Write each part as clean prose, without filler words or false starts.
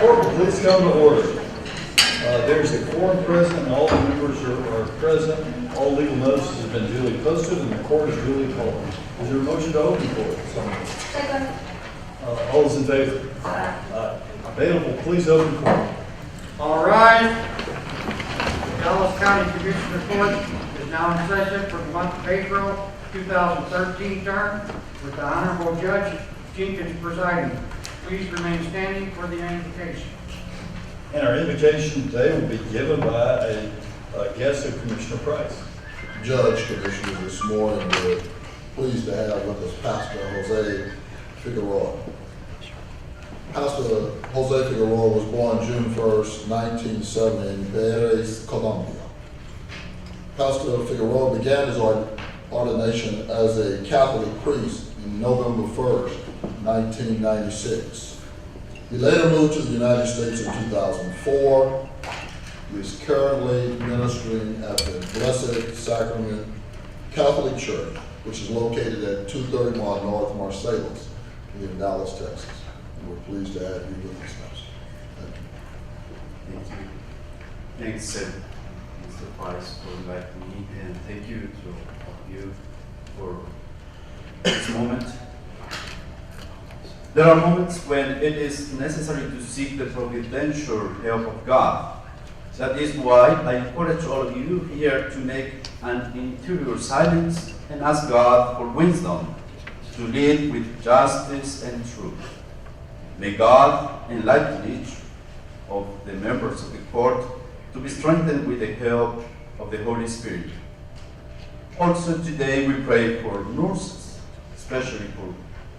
Court will please come to order. There's a quorum present and all the members are present. All legal notices have been duly posted and the court is duly called. Is there a motion to open court? Second. All those in favor? Aye. Available, please open court. All right. The Dallas County Commissioner Court is now in session for the month of April 2013 term with the Honorable Judge Jenkins presiding. Please remain standing for the invocation. And our invitation today will be given by a guest of Commissioner Price. Judge, Commissioners, this morning we're pleased to have with us Pastor Jose Figueroa. Pastor Jose Figueroa was born June 1st, 1970 in Beres, Colombia. Pastor Figueroa began his ordination as a Catholic priest in November 1st, 1996. He later moved to the United States in 2004. He is currently ministering at the Blessed Sacrament Catholic Church, which is located at 231 North Marsalis in Dallas, Texas. And we're pleased to have you with us, Pastor. Thank you. Thanks, Mr. Price, for inviting me, and thank you to all of you for this moment. There are moments when it is necessary to seek the providential help of God. That is why I encourage all of you here to make an interior silence and ask God for wisdom to lead with justice and truth. May God enlighten each of the members of the court to be strengthened with the help of the Holy Spirit. Also today we pray for nurses, especially for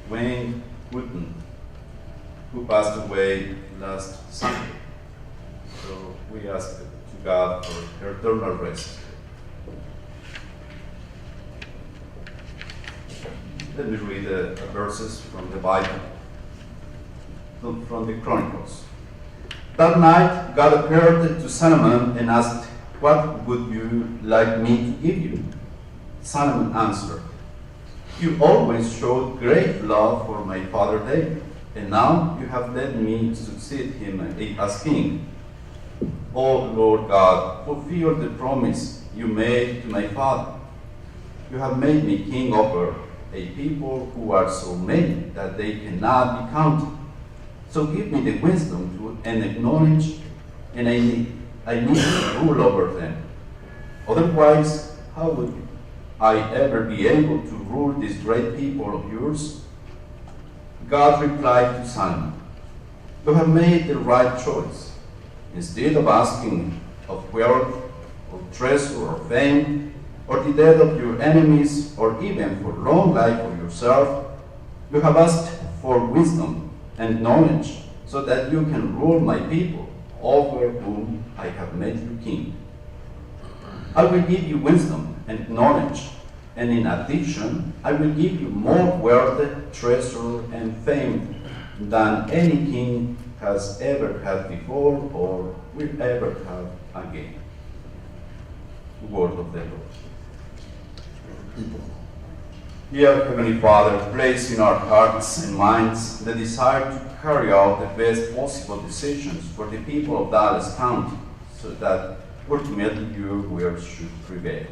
Wayne Wooten, who passed away last Sunday. So we ask to God for her eternal rest. Let me read the verses from the Bible, from the Chronicles. That night, God appeared to Solomon and asked, "What would you like me to give you?" Solomon answered, "You always showed great love for my father David, and now you have let me succeed him as king. O Lord God, fulfill the promise you made to my father. You have made me king over a people who are so many that they cannot be counted. So give me the wisdom and acknowledge, and I need to rule over them. Otherwise, how would I ever be able to rule this great people of yours?" God replied to Solomon, "You have made the right choice. Instead of asking of wealth, or treasure, or fame, or the death of your enemies, or even for long life for yourself, you have asked for wisdom and knowledge, so that you can rule my people, over whom I have made you king. I will give you wisdom and knowledge, and in addition, I will give you more wealth, treasure, and fame than any king has ever had before or will ever have again." Word of the Lord. People. Dear Heavenly Father, place in our hearts and minds the desire to carry out the best possible decisions for the people of Dallas County, so that ultimately your will should prevail.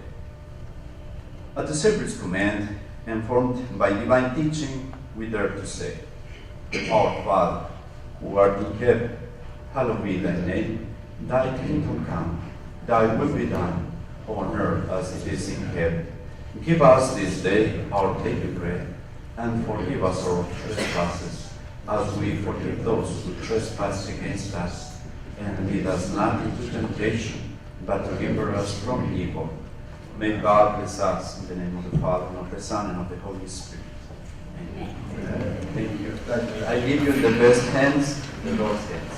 At the Savior's command, informed by divine teaching, we dare to say, "Our Father, who art in heaven, hallowed be thy name. Thy kingdom come, thy will be done, on earth as it is in heaven. Give us this day our daily bread, and forgive us our trespasses, as we forgive those who trespass against us. And lead us not into temptation, but deliver us from evil." May God bless us in the name of the Father, and of the Son, and of the Holy Spirit. Amen. Thank you. I leave you in the best hands, the Lord's hands.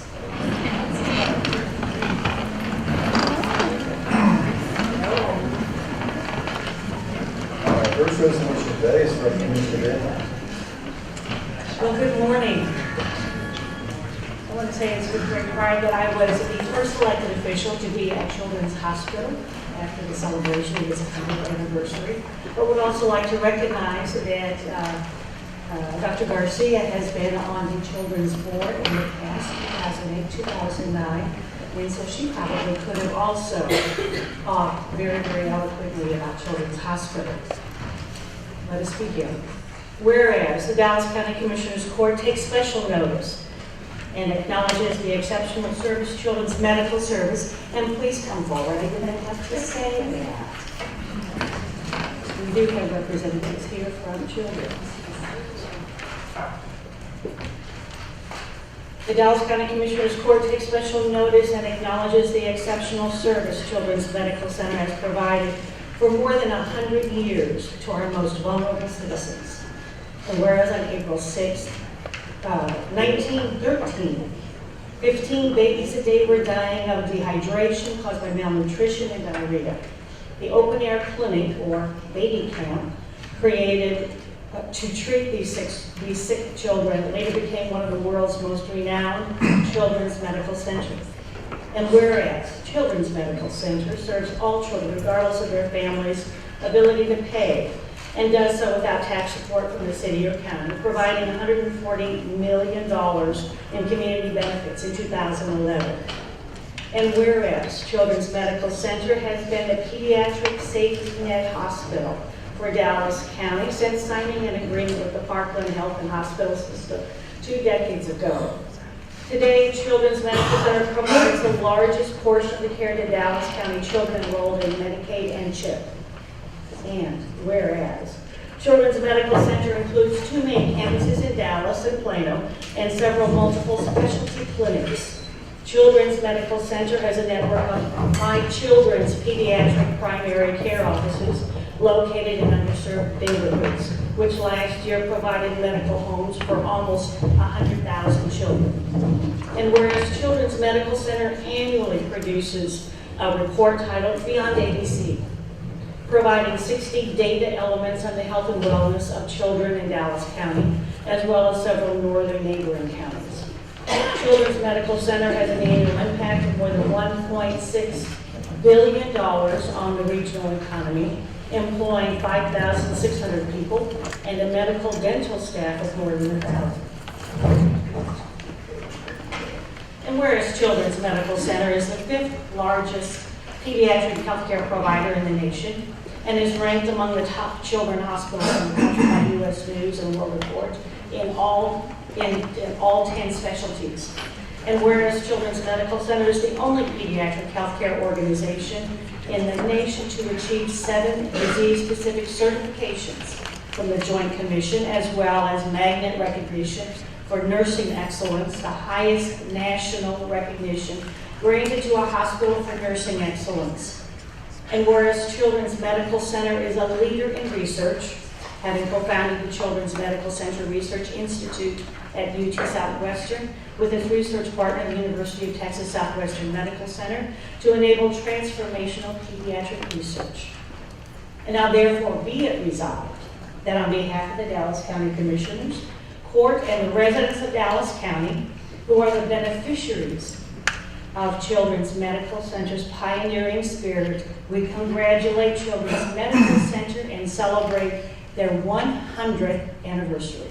Our first resolution today is from Commissioner Daniel. Well, good morning. I want to say it's with great pride that I was the first elected official to be at Children's Hospital after the celebration of its 100th anniversary. But would also like to recognize that Dr. Garcia has been on the Children's Board in the past, 2008, 2009, and so she probably could have also talked very, very eloquently about Children's Hospital. Let us begin. Whereas the Dallas County Commissioners Court takes special notice and acknowledges the exceptional service Children's Medical Service, and please come forward, I didn't have to say that. We do have representatives here from Children's. The Dallas County Commissioners Court takes special notice and acknowledges the exceptional service Children's Medical Center has provided for more than 100 years to our most vulnerable citizens. And whereas on April 6th, 1913, 15 babies a day were dying of dehydration caused by malnutrition and diarrhea. The open-air clinic, or baby camp, created to treat these sick children, later became one of the world's most renowned children's medical centers. And whereas Children's Medical Center serves all children regardless of their family's ability to pay, and does so without tax support from the city or county, providing $140 million in community benefits in 2011. And whereas Children's Medical Center has been a pediatric safety net hospital for Dallas County since signing an agreement with the Parkland Health and Hospital System 2 decades ago. Today, Children's Medical Center provides the largest portion of the care to Dallas County children enrolled in Medicaid and CHIP. And whereas Children's Medical Center includes 2 main campuses in Dallas and Plano and several multiple specialty clinics. Children's Medical Center has a network of 5 children's pediatric primary care offices located in underserved neighborhoods, which last year provided medical homes for almost 100,000 children. And whereas Children's Medical Center annually produces a report titled Beyond ABC, providing 60 data elements on the health and wellness of children in Dallas County, as well as several northern neighboring counties. Children's Medical Center has an annual impact of more than $1.6 billion on the regional economy, employing 5,600 people and a medical dental staff of more than 1,000. And whereas Children's Medical Center is the 5th largest pediatric healthcare provider in the nation and is ranked among the top children hospitals in the country by U.S. News and World Report in all 10 specialties. And whereas Children's Medical Center is the only pediatric healthcare organization in the nation to achieve 7 disease-specific certifications from the Joint Commission, as well as magnet recognition for nursing excellence, the highest national recognition granted to a hospital for nursing excellence. And whereas Children's Medical Center is a leader in research, having co-founded the Children's Medical Center Research Institute at UT Southwestern with its research partner, the University of Texas Southwestern Medical Center, to enable transformational pediatric research. And now therefore be it resolved that on behalf of the Dallas County Commissioners, Court, and the residents of Dallas County, who are the beneficiaries of Children's Medical Center's pioneering spirit, we congratulate Children's Medical Center and celebrate their 100th anniversary.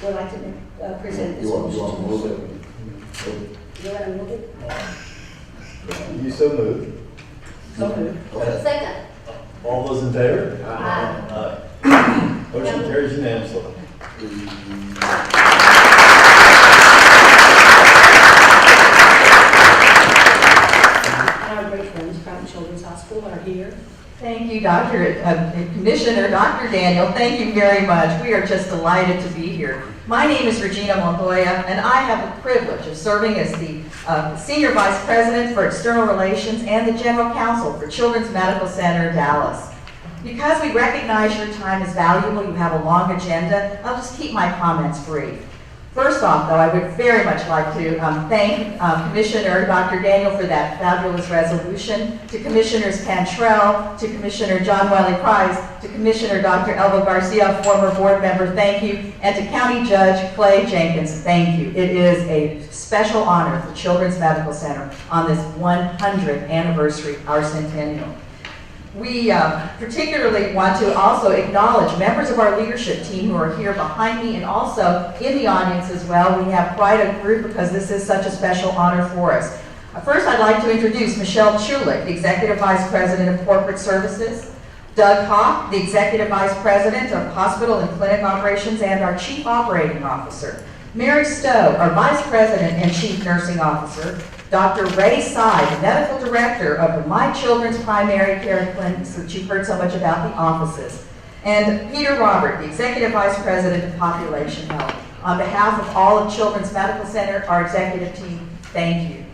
Would like to present this motion. You want to move it? You want to move it? You so moved. So moved. Okay. Second. All those in favor? Aye. Aye. Motion carries unanimously. Our great friends from Children's Hospital are here. Thank you, Commissioner Dr. Daniel. Thank you very much. We are just delighted to be here. My name is Regina Montoya, and I have the privilege of serving as the Senior Vice President for External Relations and the General Counsel for Children's Medical Center, Dallas. Because we recognize your time is valuable, you have a long agenda, I'll just keep my comments brief. First off, though, I would very much like to thank Commissioner Dr. Daniel for that fabulous resolution, to Commissioners Cantrell, to Commissioner John Wiley Price, to Commissioner Dr. Elba Garcia, former board member, thank you, and to County Judge Clay Jenkins, thank you. It is a special honor for Children's Medical Center on this 100th anniversary, our centennial. We particularly want to also acknowledge members of our leadership team who are here behind me and also in the audience as well. We have quite a group because this is such a special honor for us. First, I'd like to introduce Michelle Chulik, the Executive Vice President of Corporate Services, Doug Hawk, the Executive Vice President of Hospital and Clinic Operations and our Chief Operating Officer, Mary Stowe, our Vice President and Chief Nursing Officer, Dr. Ray Sy, the Medical Director of the My Children's Primary Care Clinics that you've heard so much about, the offices, and Peter Robert, the Executive Vice President of Population Health. On behalf of all of Children's Medical Center, our executive team, thank you.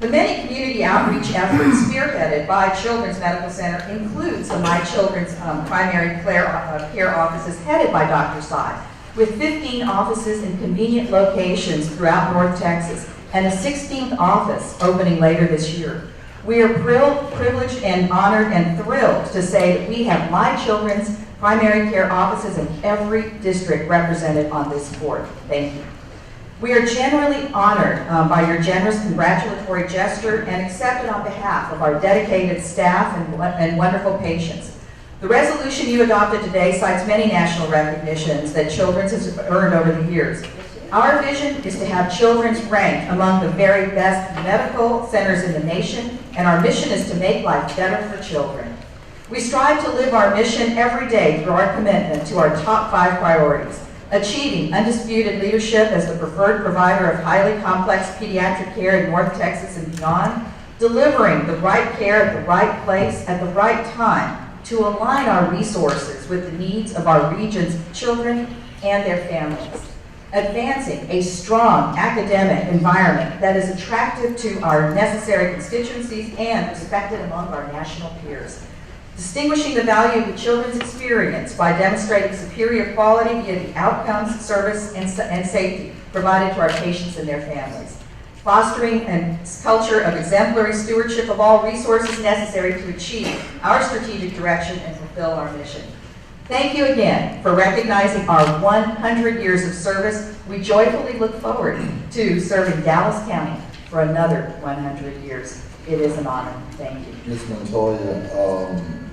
The many community outreach efforts spearheaded by Children's Medical Center includes the My Children's Primary Care offices headed by Dr. Sy, with 15 offices in convenient locations throughout North Texas and a 16th office opening later this year. We are privileged and honored and thrilled to say that we have My Children's Primary Care offices in every district represented on this board. Thank you. We are generally honored by your generous congratulatory gesture and accepted on behalf of our dedicated staff and wonderful patients. The resolution you adopted today cites many national recognitions that Children's has earned over the years. Our vision is to have Children's ranked among the very best medical centers in the nation, and our mission is to make life better for children. We strive to live our mission every day through our commitment to our top 5 priorities: achieving undisputed leadership as the preferred provider of highly complex pediatric care in North Texas and beyond, delivering the right care at the right place at the right time to align our resources with the needs of our region's children and their families, advancing a strong academic environment that is attractive to our necessary constituencies and respected among our national peers, distinguishing the value of the children's experience by demonstrating superior quality via the outcomes, service, and safety provided to our patients and their families, fostering a culture of exemplary stewardship of all resources necessary to achieve our strategic direction and fulfill our mission. Thank you again for recognizing our 100 years of service. We joyfully look forward to serving Dallas County for another 100 years. It is an honor. Thank you. Ms. Montoya,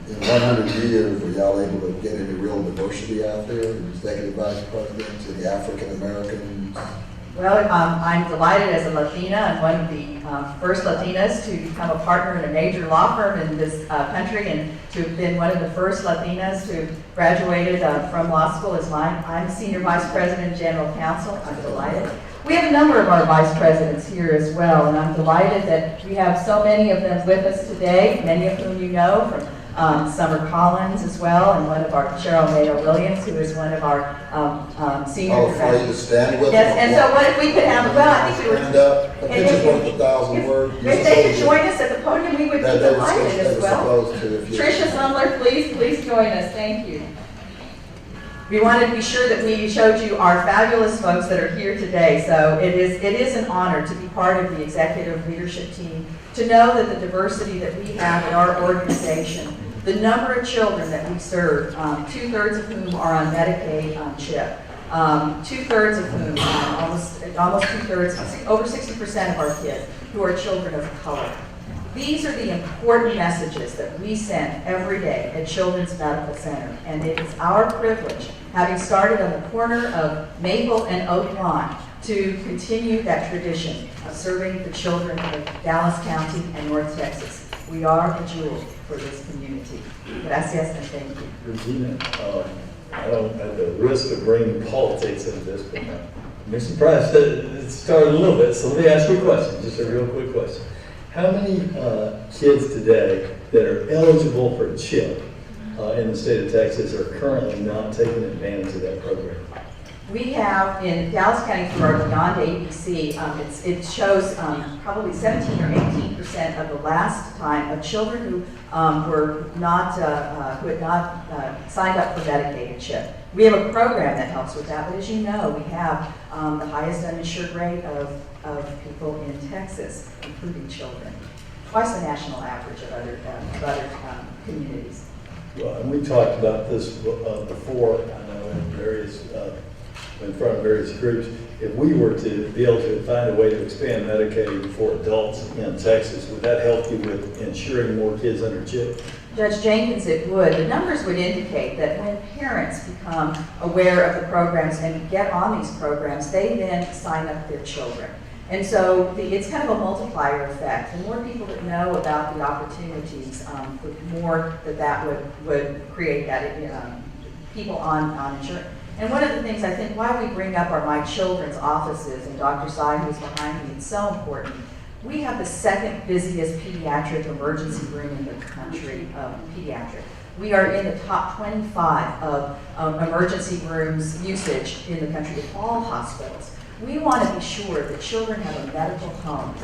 in 100 years, were y'all able to get any real diversity out there? Executive Vice President to the African Americans? Well, I'm delighted as a Latina and one of the first Latinas to become a partner in a major law firm in this country, and to have been one of the first Latinas who graduated from law school as mine. I'm Senior Vice President and General Counsel. I'm delighted. We have a number of our vice presidents here as well, and I'm delighted that we have so many of them with us today, many of whom you know from Summer Collins as well, and one of our Cheryl Mayo-Williams, who is one of our senior All afraid to stand with Yes, them? and so what if we could have, well, I think we were. Stand up, a picture's worth 1,000 words. If they could join us at the podium, we would be delighted as well. Tricia Sumler, please join us. Thank you. We wanted to be sure that we showed you our fabulous folks that are here today. So it is an honor to be part of the executive leadership team, to know that the diversity that we have in our organization, the number of children that we serve, 2/3 of whom are on Medicaid CHIP, 2/3 of whom, almost 2/3, over 60% of our kids who are children of color. These are the important messages that we send every day at Children's Medical Center, and it is our privilege, having started on the corner of Maple and Oak Lawn, to continue that tradition of serving the children of Dallas County and North Texas. We are a jewel for this community. Gracias and thank you. Regina, I don't, at the risk of bringing politics into this, but I'm surprised that it started a little bit, so let me ask you a question, just a real quick question. How many kids today that are eligible for CHIP in the state of Texas are currently not taking advantage of that program? We have in Dallas County through our Beyond ABC, it shows probably 17 or 18% of the last time of children who who had not signed up for Medicaid CHIP. We have a program that helps with that, but as you know, we have the highest uninsured rate of people in Texas, including children, twice the national average of other communities. Well, and we talked about this before, I know in front of various groups. If we were to be able to find a way to expand Medicaid for adults in Texas, would that help you with ensuring more kids under CHIP? Judge Jenkins, it would. The numbers would indicate that when parents become aware of the programs and get on these programs, they then sign up their children. And so it's kind of a multiplier effect. The more people that know about the opportunities, the more that would create that people on insurance. And one of the things I think why we bring up are my children's offices, and Dr. Sy, who's behind me, it's so important. We have the second busiest pediatric emergency room in the country, pediatric. We are in the top 25 of emergency rooms usage in the country of all hospitals. We want to be sure that children have a medical home.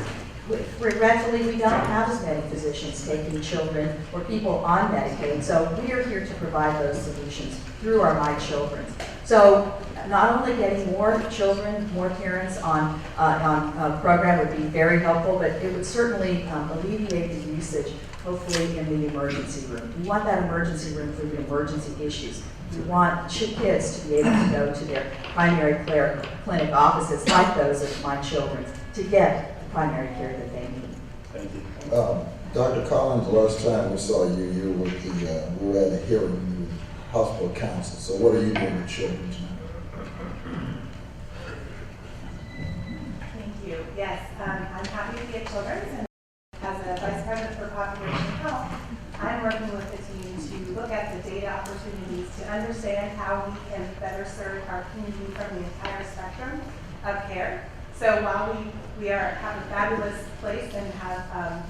Regretfully, we don't have as many physicians taking children or people on Medicaid, so we are here to provide those solutions through our My Children. So not only getting more children, more parents on a program would be very helpful, but it would certainly alleviate the usage, hopefully, in the emergency room. We want that emergency room for the emergency issues. We want kids to be able to go to their primary care clinic offices like those of My Children to get the primary care that they need. Thank you. Dr. Collins, last time we saw you, you were we were at a hearing with hospital council. So what are you doing with children now? Thank you. Yes, I'm happy to be at Children's, and as a Vice President for Population Health, I'm working with the team to look at the data opportunities to understand how we can better serve our community from the entire spectrum of care. So while we have a fabulous place and have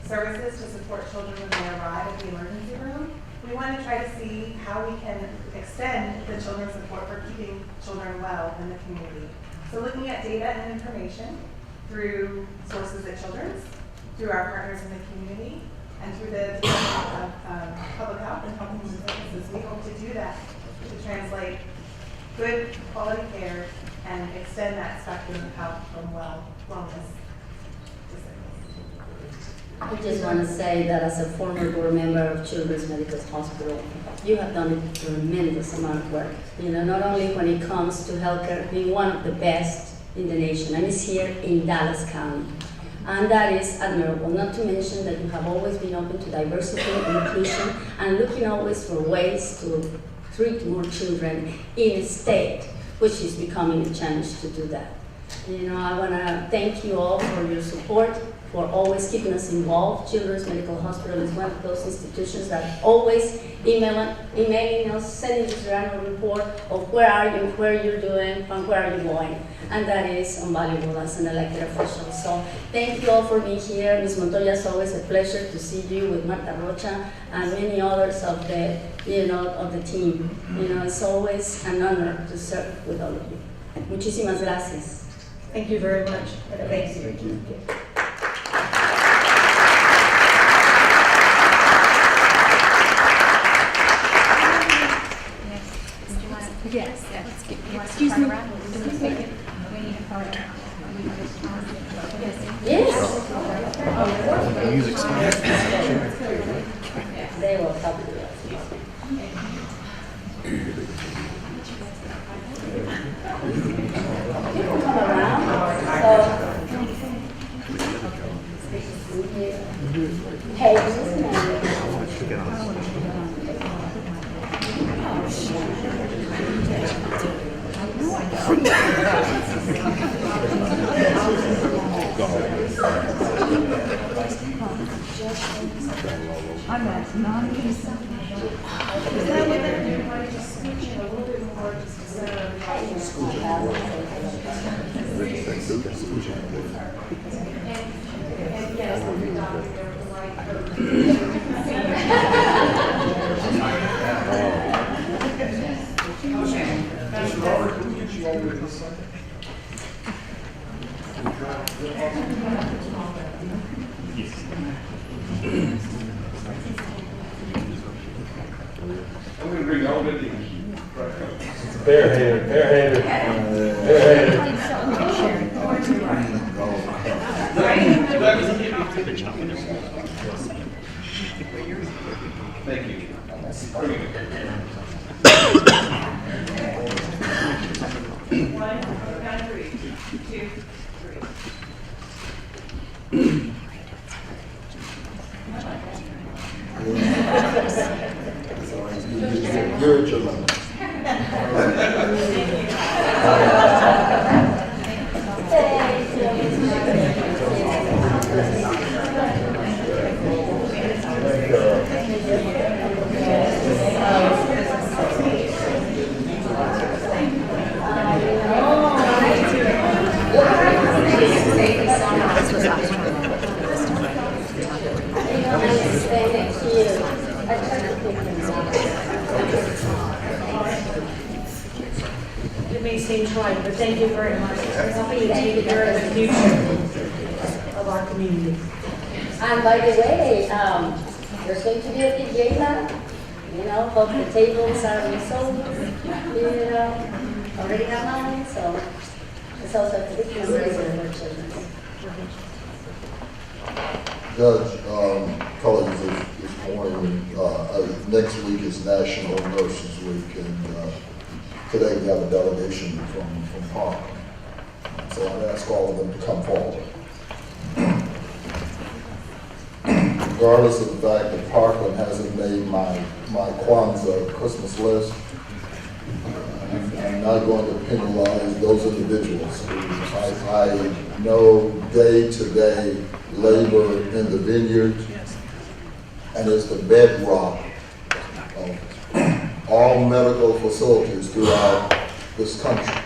services to support children when they arrive at the emergency room, we want to try to see how we can extend the children's support for keeping children well in the community. So looking at data and information through sources at Children's, through our partners in the community, and through the Department of Public Health and Health and Human Services, we hope to do that, to translate good quality care and extend that spectrum of health from wellness to sickness. I just want to say that as a former board member of Children's Medical Hospital, you have done a tremendous amount of work. You know, not only when it comes to healthcare being one of the best in the nation, and it's here in Dallas County. And that is admirable, not to mention that you have always been open to diversity and inclusion and looking always for ways to treat more children in a state, which is becoming a challenge to do that. You know, I want to thank you all for your support, for always keeping us involved. Children's Medical Hospital is one of those institutions that always emailing us, sending us your annual report of where are you, where you're doing, and where are you going. And that is invaluable as an elected official. So thank you all for being here. Ms. Montoya, it's always a pleasure to see you with Marta Rocha and many others of the, of the team. You know, it's always an honor to serve with all of you. Muchísimas gracias. Thank you very much. Thank you. Thank you. Yes, excuse me. We need a photo. Yes. They will help you. You can come around. Hey, this is Mary. I'm at 9. Is that what they're doing? Just switching a little bit more just to center and yes, the doctor, there was I'm going to bring all the things. Bear hater, bear hater, bear hater. Thank you. One, count 3, 2, 3. seems right, but thank you very much for helping to take care of the future of our community. And by the way, there's going to be a big gala. You know, hope the tables are resolved. You know, already have money, so it's also a big fundraiser for children. Judge, colleagues, this morning, next week is National Nurses Week, and today we have a delegation from Park. So I'd ask all of them to come forward. Regardless of the fact that Parkland hasn't made my Kwanzaa Christmas list, I'm not going to penalize those individuals. I know day-to-day labor in the vineyard, and it's the bedrock of all medical facilities throughout this country.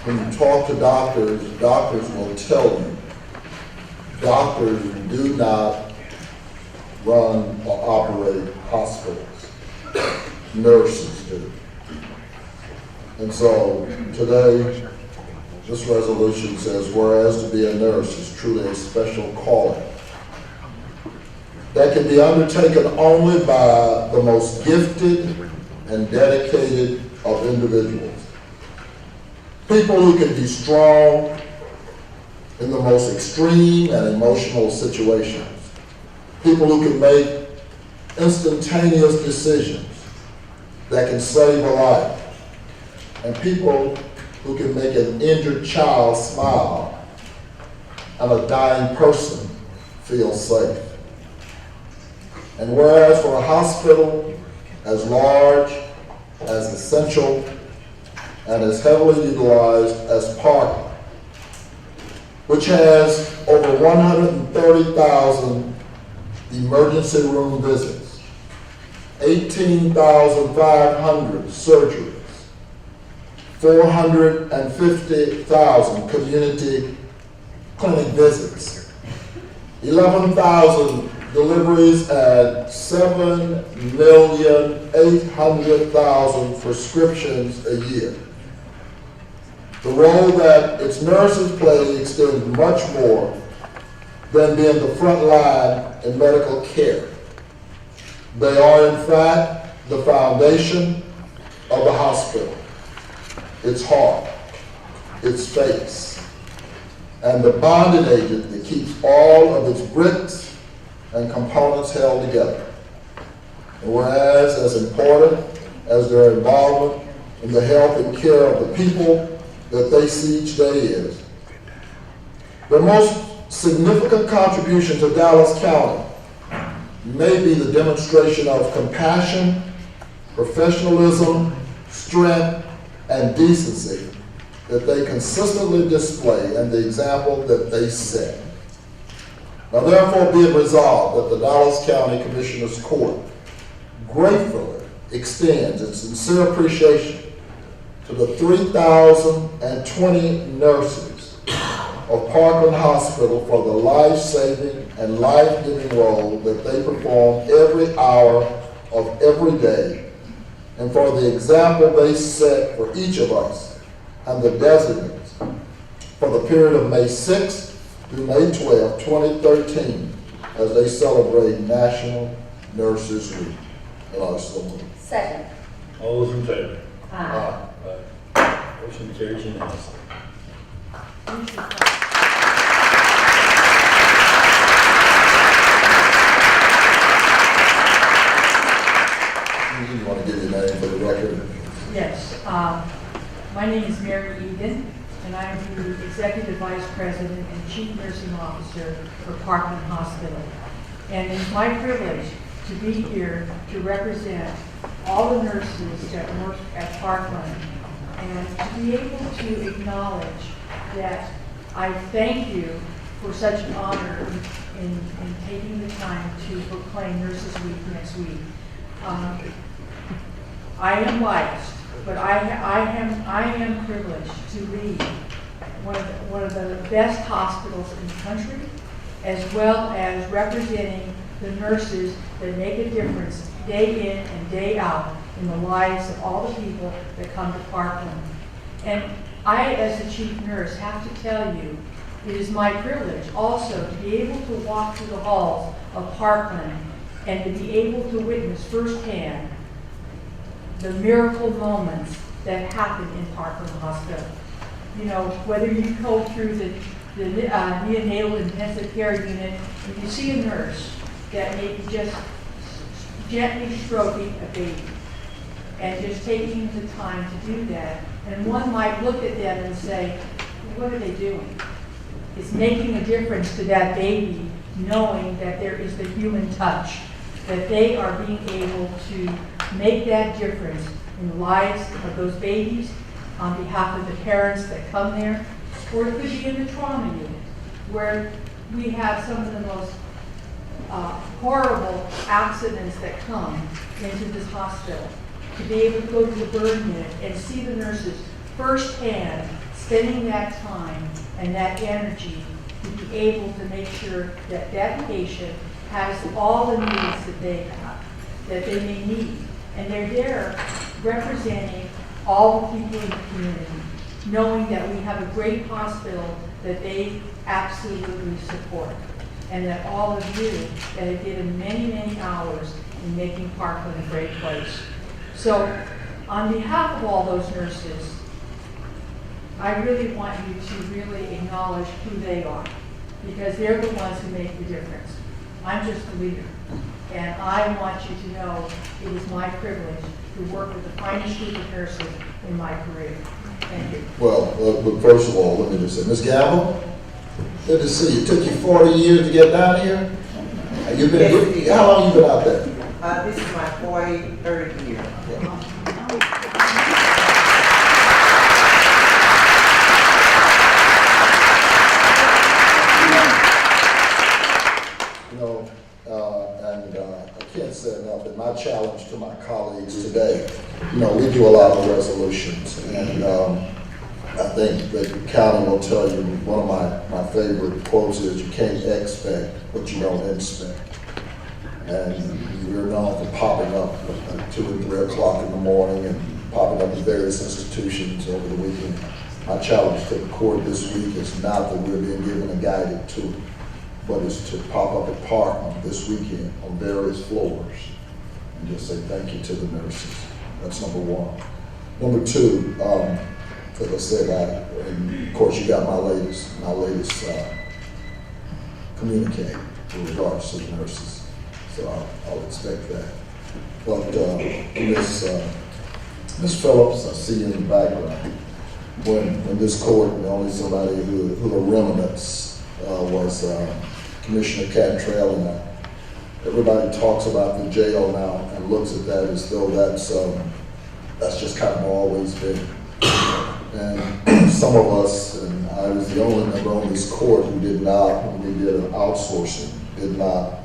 When you talk to doctors, doctors will tell you, doctors do not run or operate hospitals. Nurses do. And so today, this resolution says, whereas to be a nurse is truly a special calling that can be undertaken only by the most gifted and dedicated of individuals. People who can be strong in the most extreme and emotional situations. People who can make instantaneous decisions that can save a life. And people who can make an injured child smile and a dying person feel safe. And whereas for a hospital as large, as essential, and as heavily utilized as Park, which has over 130,000 emergency room visits, 18,500 surgeries, 450,000 community clinic visits, 11,000 deliveries, and 7,800,000 prescriptions a year. The role that its nurses play extends much more than being the front line in medical care. They are, in fact, the foundation of the hospital, its heart, its face, and the bonding agent that keeps all of its bricks and components held together. And whereas, as important as their involvement in the health and care of the people that they see each day is, the most significant contribution to Dallas County may be the demonstration of compassion, professionalism, strength, and decency that they consistently display and the example that they set. Now therefore be it resolved that the Dallas County Commissioners Court gratefully extends its sincere appreciation to the 3,020 nurses of Parkland Hospital for the life-saving and life-giving role that they perform every hour of every day, and for the example they set for each of us and the designates for the period of May 6th through May 12, 2013, as they celebrate National Nurses Week. And I so move. Second. All those in favor? Aye. Aye. Motion carries unanimously. You want to give your name for the record? Yes, my name is Mary Egan, and I am the Executive Vice President and Chief Nursing Officer for Parkland Hospital. And it's my privilege to be here to represent all the nurses that work at Parkland and to be able to acknowledge that I thank you for such an honor in taking the time to proclaim Nurses Week next week. I am biased, but I am privileged to lead one of the best hospitals in the country, as well as representing the nurses that make a difference day in and day out in the lives of all the people that come to Parkland. And I, as the chief nurse, have to tell you, it is my privilege also to be able to walk through the halls of Parkland and to be able to witness firsthand the miracle moments that happen in Parkland Hospital. You know, whether you go through the neonatal intensive care unit and you see a nurse that may be just gently stroking a baby and just taking the time to do that, and one might look at them and say, what are they doing? It's making a difference to that baby, knowing that there is the human touch, that they are being able to make that difference in the lives of those babies on behalf of the parents that come there, or it could be in the trauma unit, where we have some of the most horrible accidents that come into this hospital. To be able to go to the burn unit and see the nurses firsthand spending that time and that energy to be able to make sure that that patient has all the needs that they have, that they may need. And they're there representing all the people in the community, knowing that we have a great hospital that they absolutely support. And that all of you that have given many, many hours in making Parkland a great place. So on behalf of all those nurses, I really want you to really acknowledge who they are, because they're the ones who make the difference. I'm just a leader, and I want you to know it is my privilege to work with the finest group of nurses in my career. Thank you. Well, but first of all, let me just say, Ms. Gamble, good to see you. It took you 40 years to get down here? You've been, how long you been out there? This is my 43rd year. You know, I can't say enough that my challenge to my colleagues today, you know, we do a lot of resolutions, and I think that the county will tell you, one of my favorite quotes is, you can't expect what you don't inspect. And we're known for popping up at 2 and 3 o'clock in the morning and popping up at various institutions over the weekend. My challenge to the court this week is not that we're being given a guided tour, but is to pop up at Parkland this weekend on various floors and just say thank you to the nurses. That's number one. Number two, as I said, and of course you got my latest communique with regards to the nurses. So I'll expect that. But Ms. Phillips, I see you in the background. When this court, and only somebody who the remnants was Commissioner Cantrell, and everybody talks about the jail now and looks at that as though that's just kind of always been. And some of us, and I was the only member on this court who did not, when we did an outsourcing, did not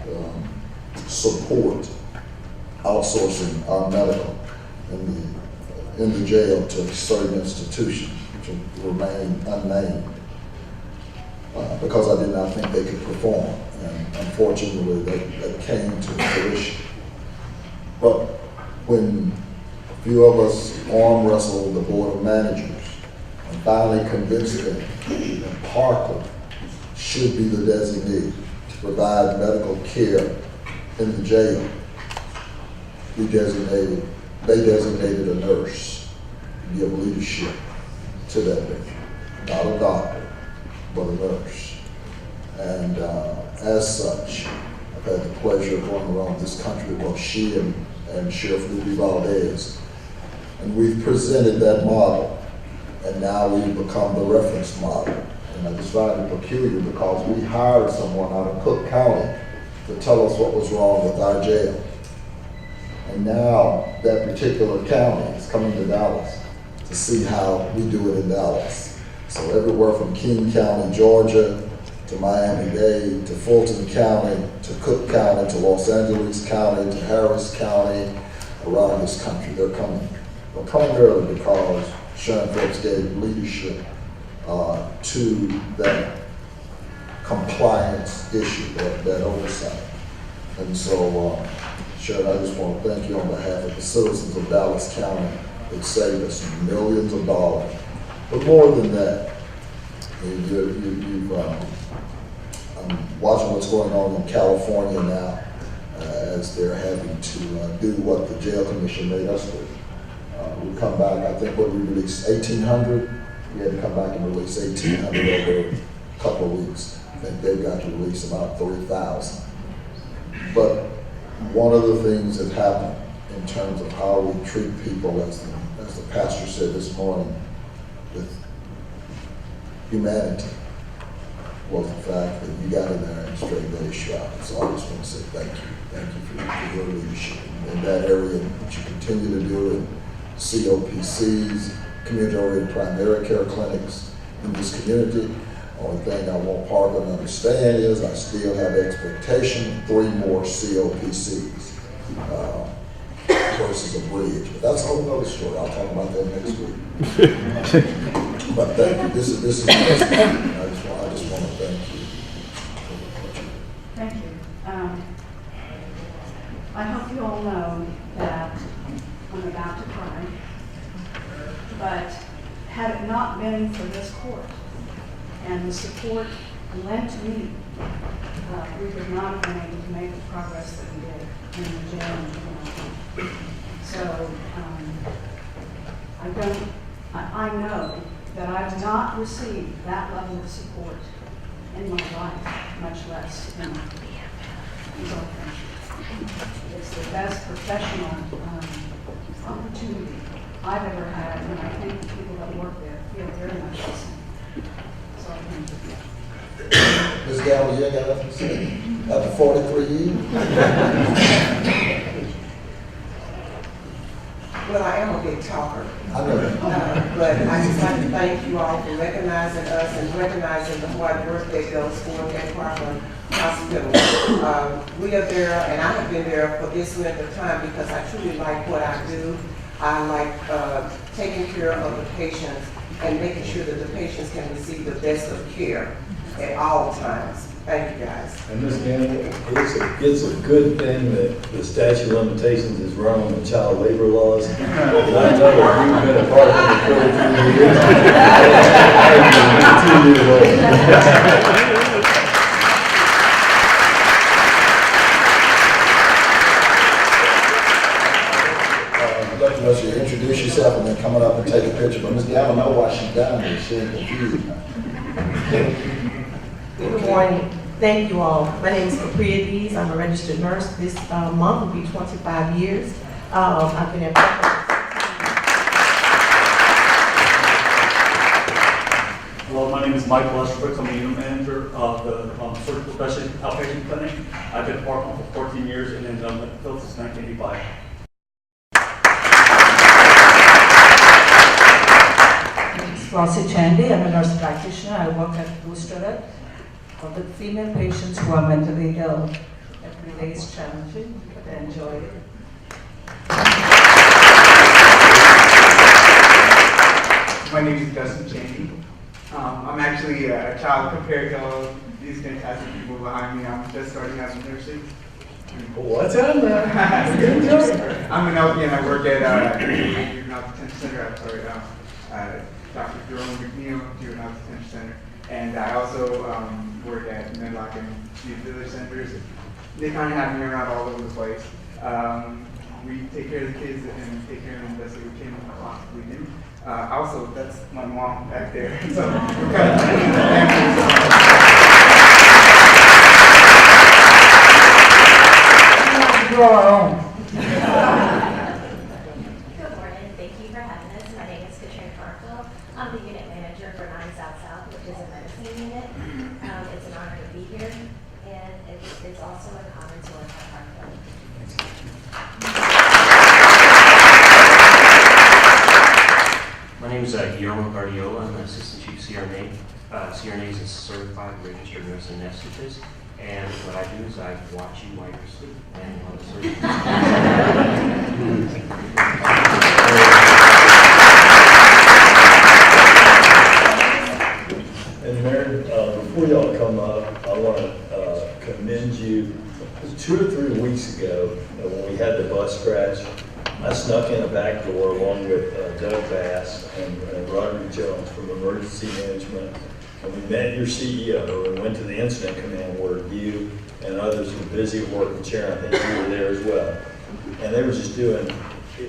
support outsourcing our medical in the jail to certain institutions, which will remain unnamed, because I did not think they could perform. And unfortunately, that came to fruition. But when a few of us arm wrestled the Board of Managers and finally convinced them that Parkland should be the designee to provide medical care in the jail, they designated a nurse to give leadership to that mission. Not a doctor, but a nurse. And as such, I've had the pleasure of going around this country, both she and Sheriff Ruby Valdez. And we've presented that model, and now we've become the reference model. And I just find it peculiar because we hired someone out of Cook County to tell us what was wrong with our jail. And now that particular county is coming to Dallas to see how we do it in Dallas. So everywhere from King County, Georgia, to Miami-Dade, to Fulton County, to Cook County, to Los Angeles County, to Harris County, around this country, they're coming. They're coming early because Sharon Phillips gave leadership to that compliance issue, that oversight. And so, Sharon, I just want to thank you on behalf of the citizens of Dallas County. It saved us millions of dollars. But more than that, I'm watching what's going on in California now as they're having to do what the jail commission made us do. We come back, I think what we released 1,800, we had to come back and release 1,800 over a couple of weeks. I think they've got to release about 3,000. But one of the things that happened in terms of how we treat people, as the pastor said this morning, with humanity, was the fact that you got in there and straight days shot. So I just want to say thank you. Thank you for your leadership in that area, that you continue to do in COPCs, community-oriented primary care clinics in this community. Only thing I want Parker to understand is I still have expectation of 3 more COPCs versus a bridge. But that's a whole other story. I'll talk about that next week. But thank you. This is I just want to thank you. Thank you. I hope you all know that I'm about to cry, but had it not been for this court and the support lent to me, we would not have been able to make the progress that we did in the jail and juvenile. So I know that I've not received that level of support in my life, much less in my friendship. It's the best professional opportunity I've ever had, and I think the people that work there feel very much the same. So I thank you. Ms. Gallo, you ain't got nothing to say? After 43 years? Well, I am a big talker. I know that. But I just like to thank you all for recognizing us and recognizing the hard work that goes forth at Parkland Hospital. We are there, and I have been there for this length of time because I truly like what I do. I like taking care of the patients and making sure that the patients can receive the best of care at all times. Thank you, guys. And Ms. Gamble, it's a good thing that the statute of limitations is run on the child labor laws. And I know that you've been a part of it for 43 years. You're 2 years old. I'd like to let you introduce yourself and then come up and take a picture. But Ms. Gallo know why she's down there. She ain't confused. Good morning. Thank you all. My name is Capria Dees. I'm a registered nurse. This month will be 25 years. I've been at Hello, my name is Michael Estabrook. I'm the unit manager of the surgical specialty outpatient clinic. I've been at Parkland for 14 years and then done Phil since 1985. Rossi Chandy. I'm a nurse practitioner. I work at Booster with female patients who are mentally ill. Every day is challenging, but I enjoy it. My name is Dustin Chandy. I'm actually a child compared to all these fantastic people behind me. I'm just starting out in nursing. What's up, man? I'm an LPN. I work at Juvenile Detention Center. Dr. Jerome McNeil, Juvenile Detention Center. And I also work at Medlock and Youth Village Centers. They kind of have me around all over the place. We take care of the kids and take care of them the best we can possibly do. Also, that's my mom back there. So we're kind of grow our own. Good morning. Thank you for having us. My name is Katrina Carkwell. I'm the unit manager for 9 South South, which is a medicine unit. It's an honor to be here, and it's also an honor to work at Parkland. My name is Guillermo Guardiola. I'm an assistant chief CRNA. CRNA is a certified registered nurse anesthetist, and what I do is I watch you while you're asleep and on the surgery. And Mary, before y'all come up, I want to commend you. 2 or 3 weeks ago, when we had the bus crash, I snuck in a back door along with Doug Bass and Roderick Jones from Emergency Management. And we met your CEO and went to the incident command where you and others were busy working. Sharon, I think you were there as well. And they were just doing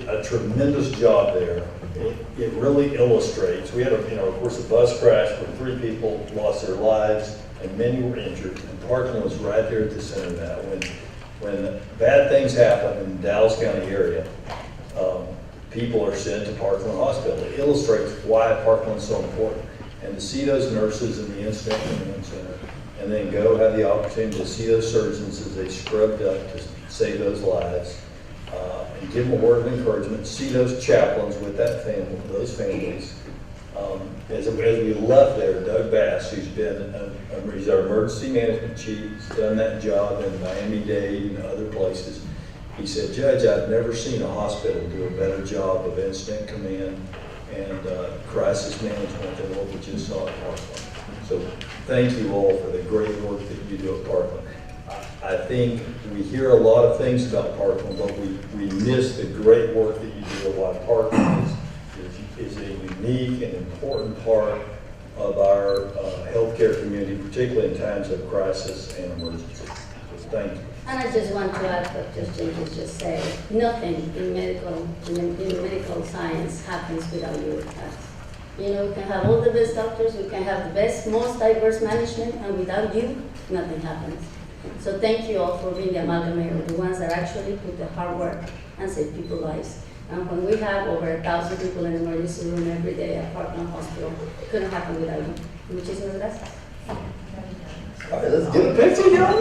a tremendous job there. It really illustrates. We had of course, a bus crash where 3 people lost their lives and many were injured. And Parkland was right there at the center of that. When bad things happen in the Dallas County area, people are sent to Parkland Hospital. It illustrates why Parkland is so important. And to see those nurses in the incident command center, and then go have the opportunity to see those surgeons as they scrubbed up to save those lives, and give them a word of encouragement, see those chaplains with that family, those families. As we left there, Doug Bass, who's been he's our emergency management chief, he's done that job in Miami-Dade and other places. He said, Judge, I've never seen a hospital do a better job of incident command and crisis management than what we just saw at Parkland. So thank you all for the great work that you do at Parkland. I think we hear a lot of things about Parkland, but we miss the great work that you do. Why Parkland is a unique and important part of our healthcare community, particularly in times of crisis and emergency. So thank you. And I just want to add what Judge Jenkins just said. Nothing in medical science happens without your guys. You know, we can have all the best doctors, we can have the best, most diverse management, and without you, nothing happens. So thank you all for being the amalgamator, the ones that actually put the hard work and save people's lives. And when we have over 1,000 people in the emergency room every day at Parkland Hospital, it couldn't happen without you. Muchísimas gracias. All right, let's get a picture, y'all.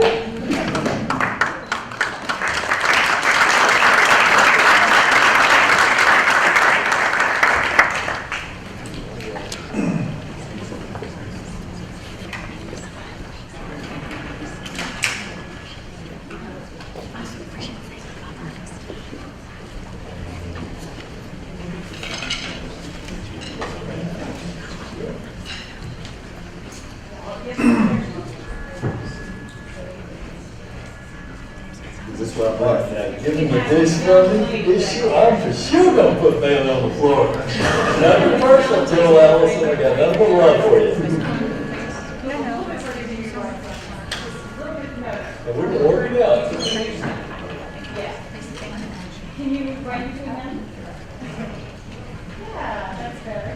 Give him a dish from me. I'm for sure gonna put Bailey on the floor. Nothing personal, Jill Allison. I got nothing but love for you. And we're gonna work it out. Can you write between them? Yeah, that's better.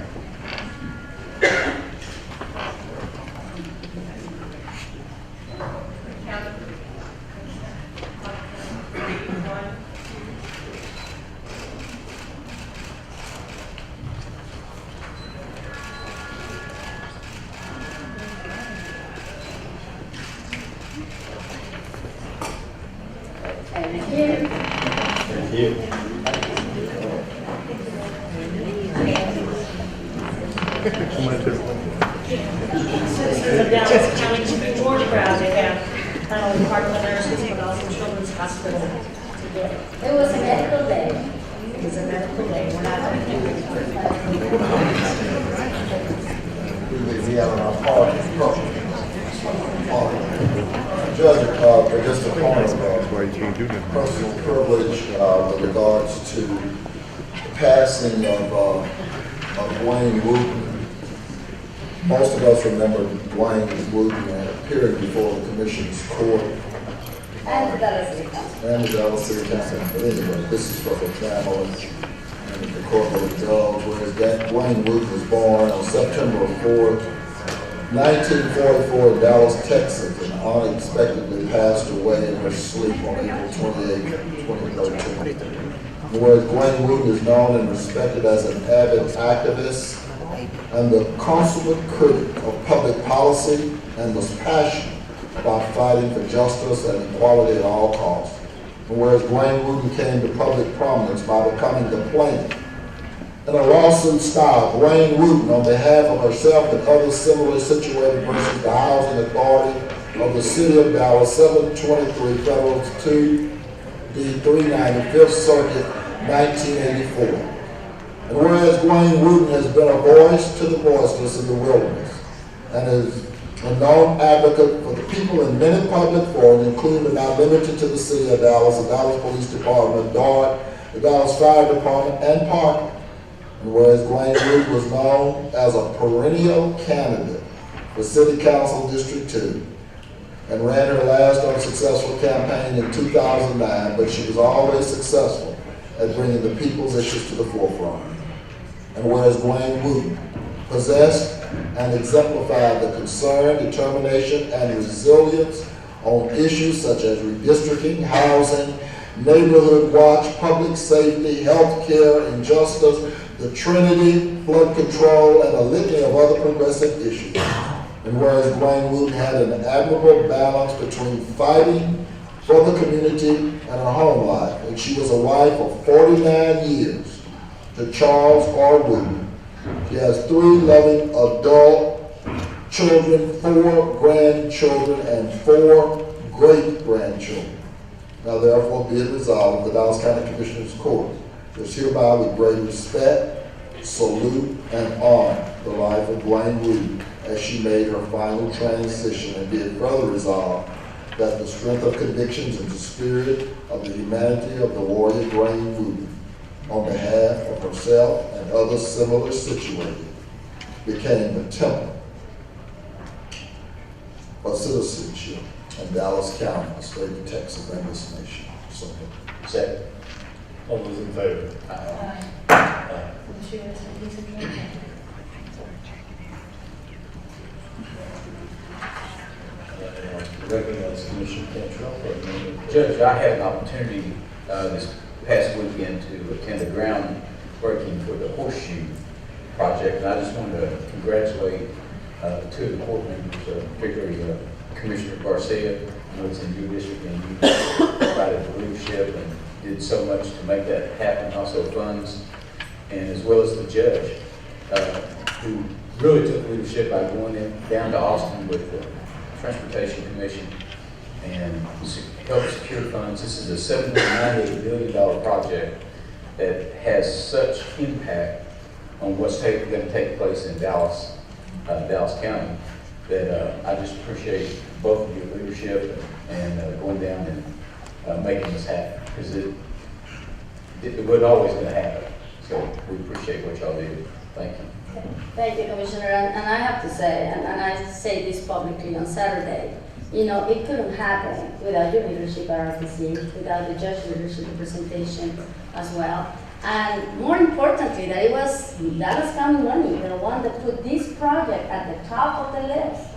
Thank you. Thank you. Citizens of Dallas County to be more proud to have not only Parkland nurses, but also Children's Hospital together. It was a medical day. It was a medical day. We're not going to do it. We have an apology. Judge, just a point of personal privilege with regards to the passing of Wayne Wooten. Most of us remember Dwayne Wooten appearing before the Commission's Court. And the Dallas City Council. And the Dallas City Council. But anyway, this is for the family and the corporate judge, whereas Dwayne Wooten was born on September 4th, 1944 in Dallas, Texas, and unexpectedly passed away in her sleep on April 28, 2013. Whereas Dwayne Wooten is known and respected as an avid activist and the consummate critic of public policy and was passionate about fighting for justice and equality at all costs. And whereas Dwayne Wooten came to public prominence by becoming the plaintiff in a lawsuit style, Dwayne Wooten, on behalf of herself and others similarly situated versus the Housing Authority of the City of Dallas, 723 Federal 2D390, 5th Circuit, 1984. And whereas Dwayne Wooten has been a voice to the voiceless in the wilderness and has a known advocate for the people in many public forums, including but not limited to the city of Dallas, the Dallas Police Department, DART, the Dallas Fire Department, and parking. And whereas Dwayne Root was known as a perennial candidate for City Council District 2 and ran her last unsuccessful campaign in 2009, but she was always successful at bringing the people's issues to the forefront. And whereas Dwayne Root possessed and exemplified the concern, determination, and resilience on issues such as redistricting, housing, neighborhood watch, public safety, health care, injustice, the Trinity, flood control, and a litany of other progressive issues. And whereas Dwayne Wooten had an admirable balance between fighting for the community and her home life, and she was a wife of 49 years to Charles R. Wooten. She has 3 loving adult children, 4 grandchildren, and 4 great-grandchildren. Now therefore be it resolved, the Dallas County Commissioners Court does hereby with great respect, salute, and honor the life of Dwayne Wooten as she made her final transition, and be it further resolved that the strength of convictions and the spirit of the humanity of the warrior Dwayne Wooten, on behalf of herself and others similarly situated, became the template for citizenship in Dallas County, the state of Texas, and this nation. So, Second. All those in favor? Aye. Aye. Recognize Commissioner Cantrell for a minute. Judge, I had an opportunity this past weekend to attend a groundbreaking for the Horseshoe Project, and I just wanted to congratulate 2 of the court members, particularly Commissioner Garcia. I know it's in your district, and you provided the leadership and did so much to make that happen, also funds, and as well as the judge, who really took leadership by going down to Austin with the Transportation Commission and help secure funds. This is a $798 billion project that has such impact on what's going to take place in Dallas County that I just appreciate both of your leadership and going down and making this happen, because it wasn't always going to happen. So we appreciate what y'all did. Thank you. Thank you, Commissioner. And I have to say, and I say this publicly on Saturday, you know, it couldn't happen without your leadership at RTC, without the judge leadership representation as well. And more importantly, that it was Dallas County money, the one that put this project at the top of the list.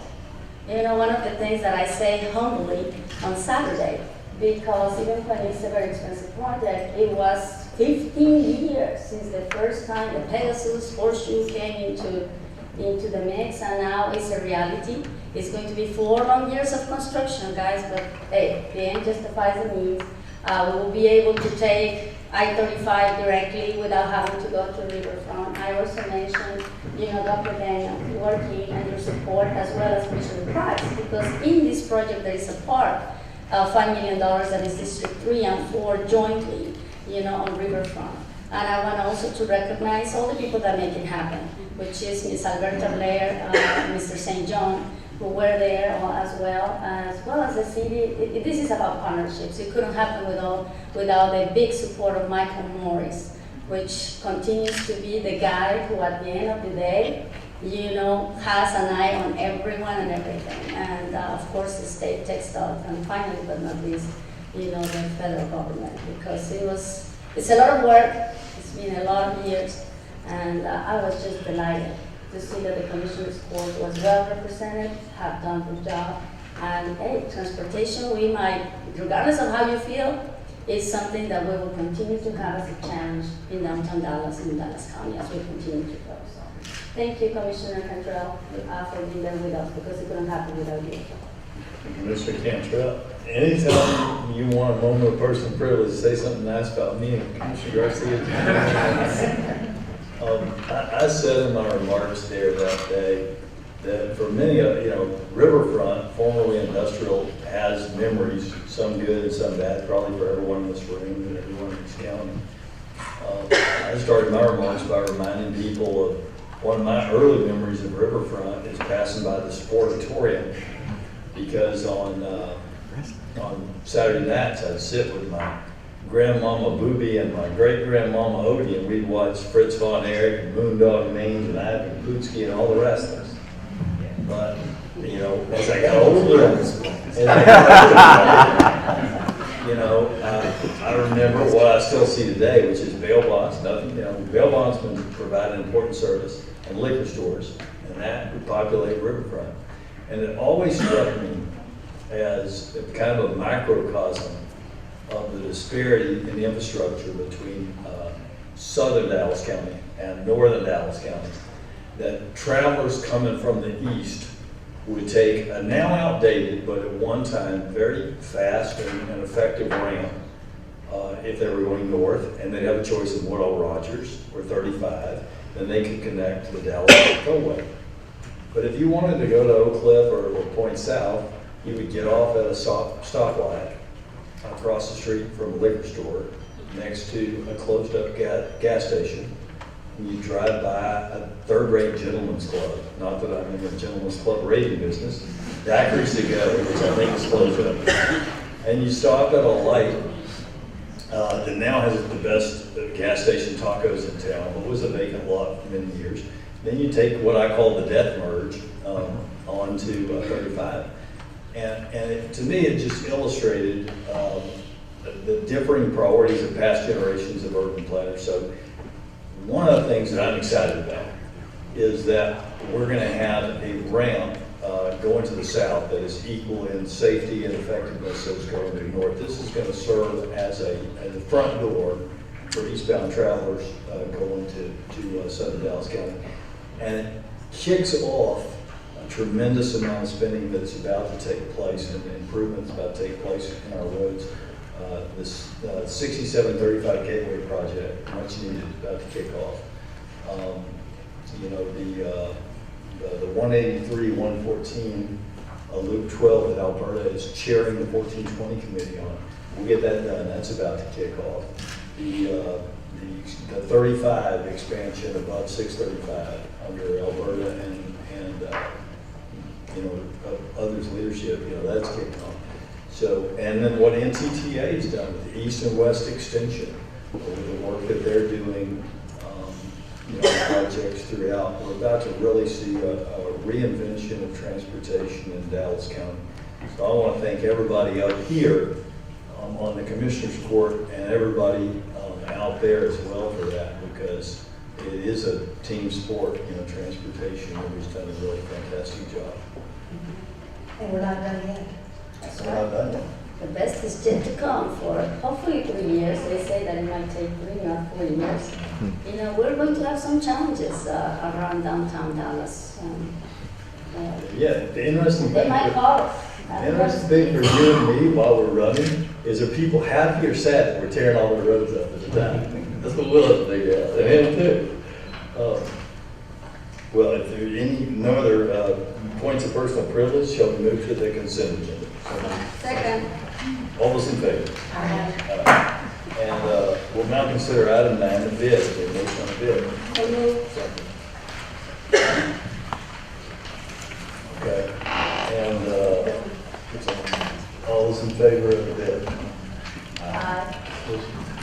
You know, one of the things that I say humbly on Saturday, because even when it's a very expensive project, it was 15 years since the first time the Pegasus Horseshoe came into the mix, and now it's a reality. It's going to be 4 long years of construction, guys, but hey, the end justifies the means. We will be able to take I-35 directly without having to go to Riverfront. I also mentioned, you know, Dr. Daniel working and your support, as well as Commissioner Price, because in this project there is a part of $5 million that is District 3 and 4 jointly, you know, on Riverfront. And I want also to recognize all the people that make it happen, which is Ms. Alberta Blair, Mr. St. John, who were there as well as the city. This is about partnerships. It couldn't happen without the big support of Michael Morris, which continues to be the guy who at the end of the day, you know, has an eye on everyone and everything. And of course the state takes off, and finally but not least, you know, the federal government, because it's a lot of work, it's been a lot of years, and I was just delighted to see that the Commissioner's Court was well represented, have done a good job. And hey, transportation, we might, regardless of how you feel, is something that we will continue to have as a challenge in downtown Dallas and in Dallas County as we continue to grow. So thank you, Commissioner Cantrell, for being there with us, because it couldn't happen without you. Mr. Cantrell, anytime you want a moment of personal privilege to say something nice about me and Commissioner Garcia, I said in my remarks there that day that for many of, you know, Riverfront, formerly industrial, has memories, some good and some bad, probably for everyone in this room and everyone in this county. I started my remarks by reminding people of one of my early memories of Riverfront is passing by the Sportatorium, because on Saturday nights I'd sit with my grandmama Booby and my great-grandmama Odie, and we'd watch Fritz von Erich and Moondog Mange and Ivan Putski and all the rest of us. But, you know, as I got older, you know, I remember what I still see today, which is bail bonds, nothing, you know, bail bondsmen provide an important service, and liquor stores, and that would populate Riverfront. And it always struck me as kind of a microcosm of the disparity in the infrastructure between southern Dallas County and northern Dallas County, that travelers coming from the east would take a now outdated, but at one time very fast and effective ramp if they were going north, and they'd have a choice of Woodall Rogers or 35, then they could connect to the Dallas Tollway. But if you wanted to go to Oak Cliff or Point South, you would get off at a stoplight across the street from a liquor store next to a closed-up gas station. You drive by a third-rate gentleman's club. Not that I'm in the gentleman's club rating business. Daiquiris to go, which I think is closed up. And you stop at a light that now has the best gas station tacos in town. It was a vacant lot for many years. Then you take what I call the death merge onto 35. And to me, it just illustrated the differing priorities of past generations of urban planners. So one of the things that I'm excited about is that we're going to have a ramp going to the south that is equal in safety and effectiveness as going to the north. This is going to serve as a front door for eastbound travelers going to southern Dallas County. And it kicks off a tremendous amount of spending that's about to take place and improvements about to take place in our roads. This 6735 Gateway project, much needed, about to kick off. You know, the 183, 114, Loop 12 that Alberta is chairing the 1420 committee on. We'll get that done. That's about to kick off. The 35 expansion above 635 under Alberta and you know, others' leadership, you know, that's kicked off. So, and then what NTTA has done with the east and west extension, with the work that they're doing, you know, projects throughout, we're about to really see a reinvention of transportation in Dallas County. So I want to thank everybody up here on the Commissioner's Court and everybody out there as well for that, because it is a team sport, you know, transportation. Everybody's done a really fantastic job. And we're not done yet. That's We're not done yet. The best is yet to come for hopefully 3 years. They say that it might take 3, not 4 years. You know, we're going to have some challenges around downtown Dallas. Yeah, the interesting They thing. might call. The interesting thing for you and me while we're running is, are people happy or sad that we're tearing all the roads up at the time? That's what we'll have to figure out. And him too. Well, if there are no other points of personal privilege, shall we move to the consent agenda? Second. All those in favor? Aye. And we'll now consider item 9, the bid. The motion on the bid. So moved. Second. Okay. And all those in favor of the bid? Aye.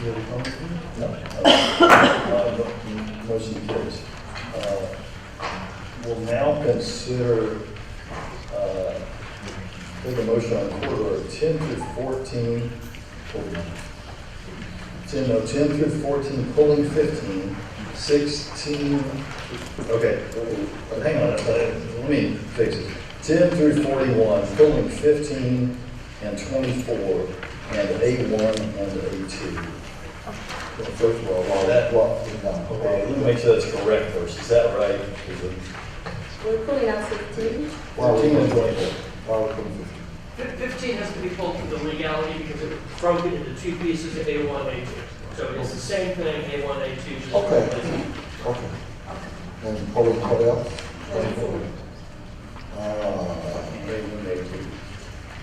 You have a comment? No. Motion carries. We'll now consider the motion on Court Order 10 through 14, 10 through 14, pulling 15, 16, okay, hang on, let me fix it. 10 through 41, pulling 15 and 24, and A1 and A2. Well, first of all, while that, okay, let me make sure that's correct first. Is that right? We're pulling out 15. 14 and 24. Why would 15? 15 has to be pulled from the legality because it's broken into 2 pieces, A1, A2. So it's the same thing, A1, A2. Just Okay. Okay. And pulling what else? 24.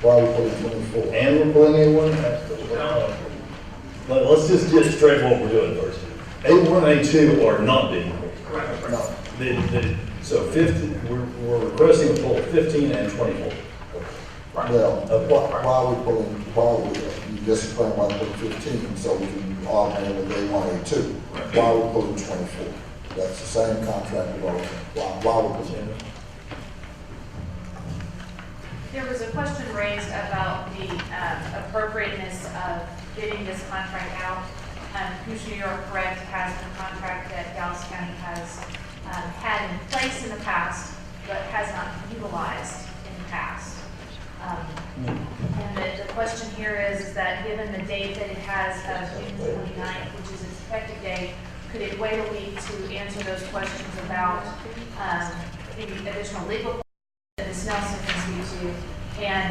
Why are we pulling 24? And we're pulling A1? Let's just get straight what we're doing first. A1 and A2 are not being pulled. Correct. No. So 50, we're requesting to pull 15 and 24. Well, why you just explained why we put 15, so we can augment with A1, A2. Why we pulling 24? That's the same contract with all of them. Why we pulling it? There was a question raised about the appropriateness of bidding this contract out. Commissioner, you're correct, has a contract that Dallas County has had in place in the past, but has not utilized in the past. And the question here is that given the date that it has of June 29th, which is its effective date, could it wait a week to answer those questions about maybe additional legal questions that Ms. Nelson can speak to, and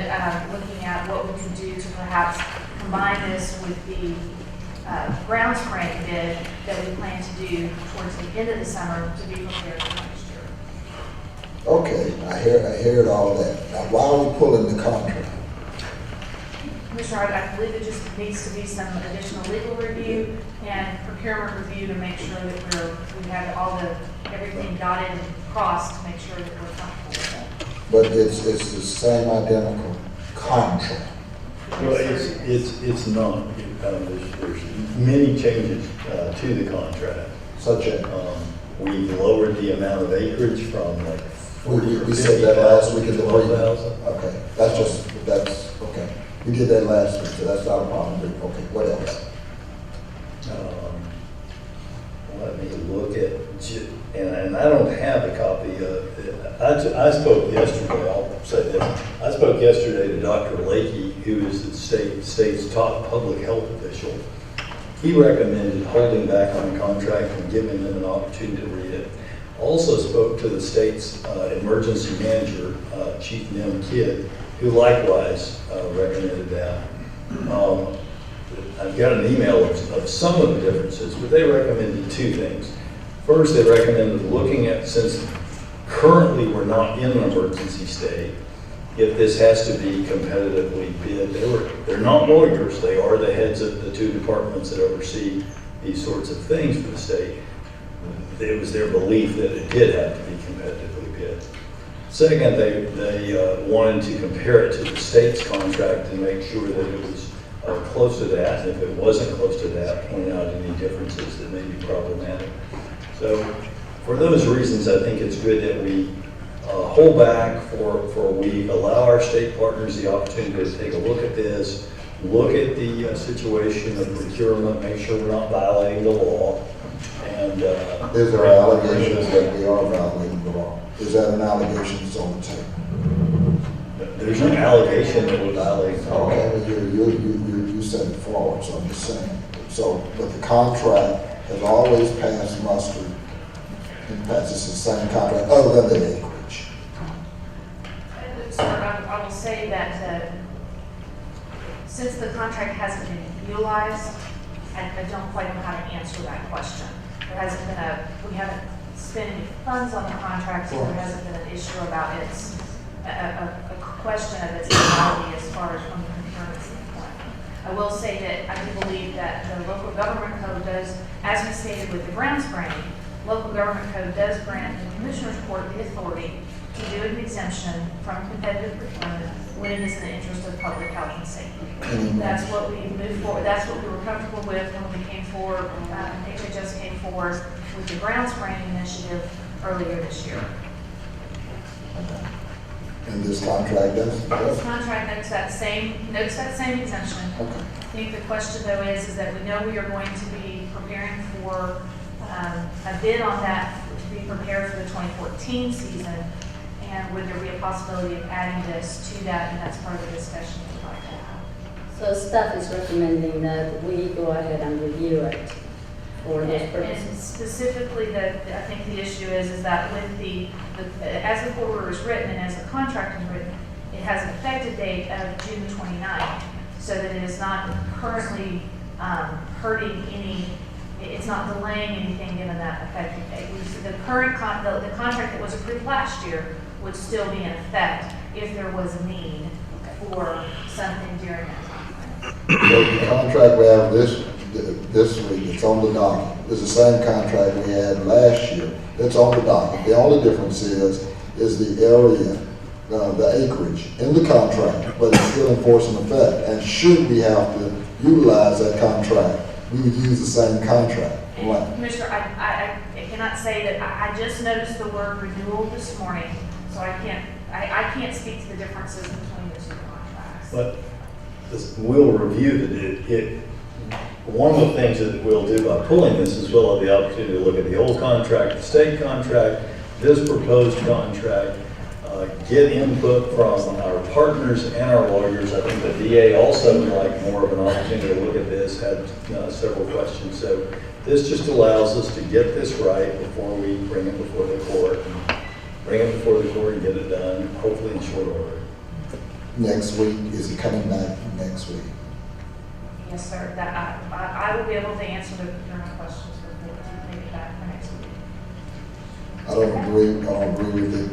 looking at what we can do to perhaps combine this with the ground spraying bid that we plan to do towards the end of the summer to be prepared for next year. Okay, I heard all that. Now, why are we pulling the contract? Commissioner, I believe it just needs to be some additional legal review and procurement review to make sure that we have everything dotted and crossed to make sure that we're comfortable with it. But it's the same identical contract. Well, it's not. There's many changes to the contract. Such as? We lowered the amount of acreage from like 40 or We said that last week in the 12,000. Okay, that's, okay. We did that last week, so that's not a problem. Okay, what else? Let me look at, and I don't have a copy of it. I spoke yesterday, I'll say this. I spoke yesterday to Dr. Lakey, who is the state's top public health official. He recommended holding back on the contract and giving them an opportunity to read it. Also spoke to the state's emergency manager, Chief Nim Kidd, who likewise recommended that. I've got an email of some of the differences, but they recommended two things. First, they recommended looking at, since currently we're not in an emergency state, if this has to be competitively bid. They're not lawyers, they are the heads of the two departments that oversee these sorts of things for the state. It was their belief that it did have to be competitively bid. Second, they wanted to compare it to the state's contract and make sure that it was close to that, and if it wasn't close to that, point out any differences that may be problematic. So for those reasons, I think it's good that we hold back for we allow our state partners the opportunity to take a look at this, look at the situation of procurement, make sure we're not violating the law. And is there allegations that we are violating the law? Is that an allegation that's on the table? There's no allegation that we're violating the law. Okay, you said it forward, so I'm just saying. So, but the contract has always passed muster in the past. It's the same contract, other than the acreage. Sir, I will say that since the contract hasn't been utilized, I don't quite know how to answer that question. There hasn't been we haven't spent any funds on the contract, so there hasn't been an issue about its, a question of its legality as far as from the procurement standpoint. I will say that I do believe that the local government code does, as we stated with the ground spraying, local government code does grant the Commissioner's Court the authority to do an exemption from competitive procurement when it is in the interest of public health and safety. That's what we moved forward. That's what we were comfortable with when we came forward. HHS came forward with the ground spraying initiative earlier this year. And this contract does? This contract notes that same exemption. Okay. I think the question though is that we know we are going to be preparing for a bid on that to be prepared for the 2014 season. And would there be a possibility of adding this to that? And that's part of the discussion we'd like to have. So staff is recommending that we go ahead and review it for those purposes. And specifically, I think the issue is that with as the court order is written and as the contract is written, it has an effective date of June 29th, so that it is not currently hurting any. It's not delaying anything given that effective date. The current the contract that was approved last year would still be in effect if there was a need for something during that time frame. So the contract we have this week. It's on the docket. It's the same contract we had last year. It's on the docket. The only difference is the area, the acreage in the contract, but it's still in force and effect. And should we have to utilize that contract, we would use the same contract. Right. Commissioner, I cannot say that, I just noticed the word renewal this morning, so I can't speak to the differences between the two contracts. But we'll review it. One of the things that we'll do by pulling this is we'll have the opportunity to look at the old contract, the state contract, this proposed contract, get input from our partners and our lawyers. I think the VA also would like more of an opportunity to look at this, had several questions. So this just allows us to get this right before we bring it before the court. Bring it before the court and get it done, hopefully in short order. Next week, is it coming back next week? Yes, sir. That I will be able to answer the questions before we take it back for next week. I don't agree with it.